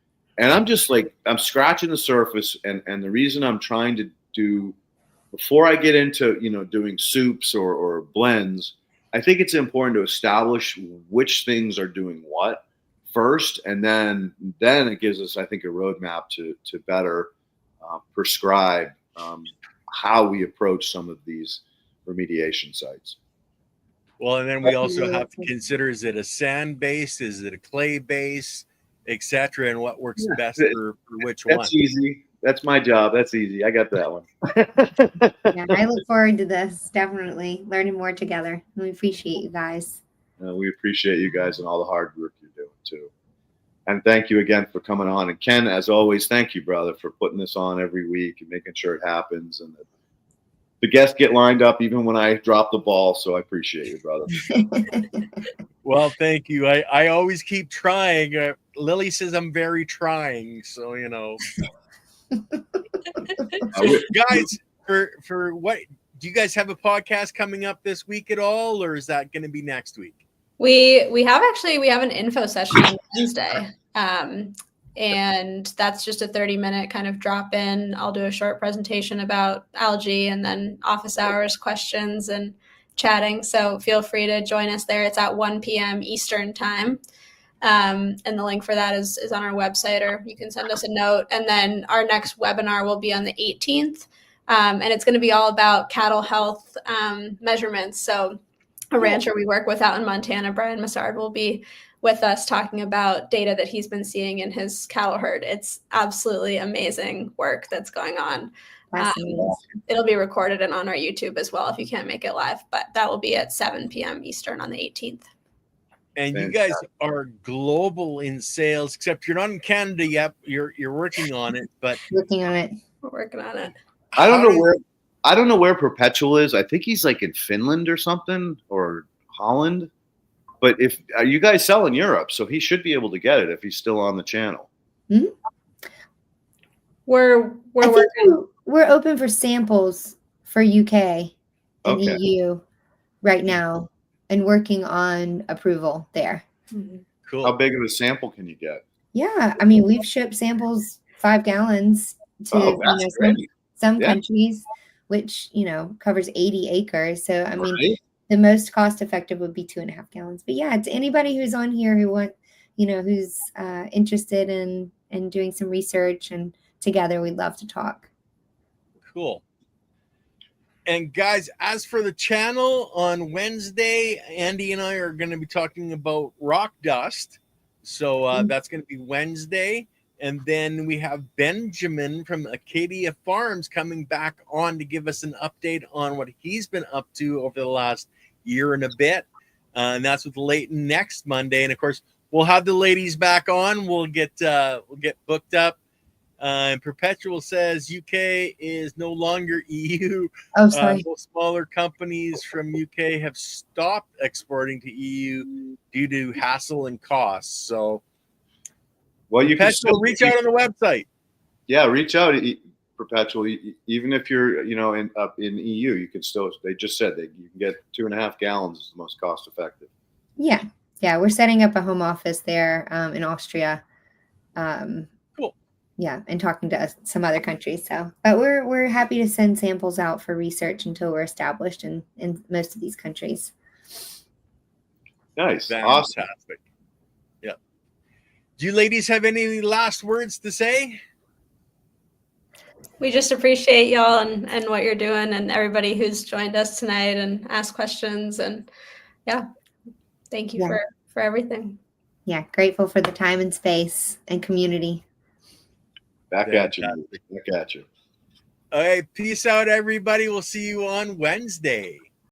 I'm just I'm scratching the surface, and the reason I'm trying to do, before I get into doing soups or blends, I think it's important to establish which things are doing what first, and then it gives us, I think, a roadmap to better prescribe how we approach some of these remediation sites. Well, and then we also have to consider, is it a sand base, is it a clay base, etc., and what works best for which one. That's easy. That's my job. That's easy. I got that one. Yeah, I look forward to this. Definitely learning more together. We appreciate you guys. We appreciate you guys and all the hard work you're doing too. And thank you again for coming on. And Ken, as always, thank you, brother, for putting this on every week and making sure it happens, and the guests get lined up even when I drop the ball. So I appreciate you, brother. Well, thank you. I always keep trying. Lily says I'm very trying. So, guys, for what, do you guys have a podcast coming up this week at all, or is that going to be next week? We have an info session on Wednesday. And that's just a 30-minute kind of drop in. I'll do a short presentation about algae, and then office hours questions and chatting. So feel free to join us there. It's at 1 p.m. Eastern time. And the link for that is on our website, or you can send us a note. And then our next webinar will be on the 18th. And it's going to be all about cattle health measurements. So a rancher we work with out in Montana, Brian Massard, will be with us talking about data that he's been seeing in his cattle herd. It's absolutely amazing work that's going on. It'll be recorded and on our YouTube as well if you can't make it live, but that will be at 7 p.m. Eastern on the 18th. And you guys are global in sales, except you're not in Canada yet. You're working on it, but Working on it. We're working on it. I don't know where Perpetual is. I think he's in Finland or something, or Holland. But you guys sell in Europe, so he should be able to get it if he's still on the channel. Mm-hmm. We're working. We're open for samples for UK and EU right now, and working on approval there. Mm-hmm. Cool. How big of a sample can you get? Yeah, I mean, we've shipped samples 5 gallons to some countries, which covers 80 acres. So I mean. The most cost effective would be 2.5 gallons. But yeah, it's anybody who's on here who's interested in doing some research, and together we'd love to talk. Cool. And guys, as for the channel on Wednesday, Andy and I are going to be talking about rock dust. So that's going to be Wednesday. And then we have Benjamin from Acadia Farms coming back on to give us an update on what he's been up to over the last year and a bit. And that's with Leighton next Monday. And of course, we'll have the ladies back on. We'll get booked up. And Perpetual says UK is no longer EU. Oh, sorry. Most smaller companies from UK have stopped exporting to EU due to hassle and costs. So, well, you can still reach out on the website. Yeah, reach out, Perpetual. Even if you're, up in EU, you can still. They just said that you can get 2.5 gallons is the most cost effective. Yeah, we're setting up a home office there in Austria. Cool. Yeah, and talking to some other countries. So, but we're happy to send samples out for research until we're established in most of these countries. Nice, fantastic. Awesome. Yeah. Do you ladies have any last words to say? We just appreciate y'all and what you're doing, and everybody who's joined us tonight and asked questions. And thank you for everything. Yeah, grateful for the time and space and community. Back at you. Fantastic. Back at you. All right, peace out, everybody. We'll see you on Wednesday.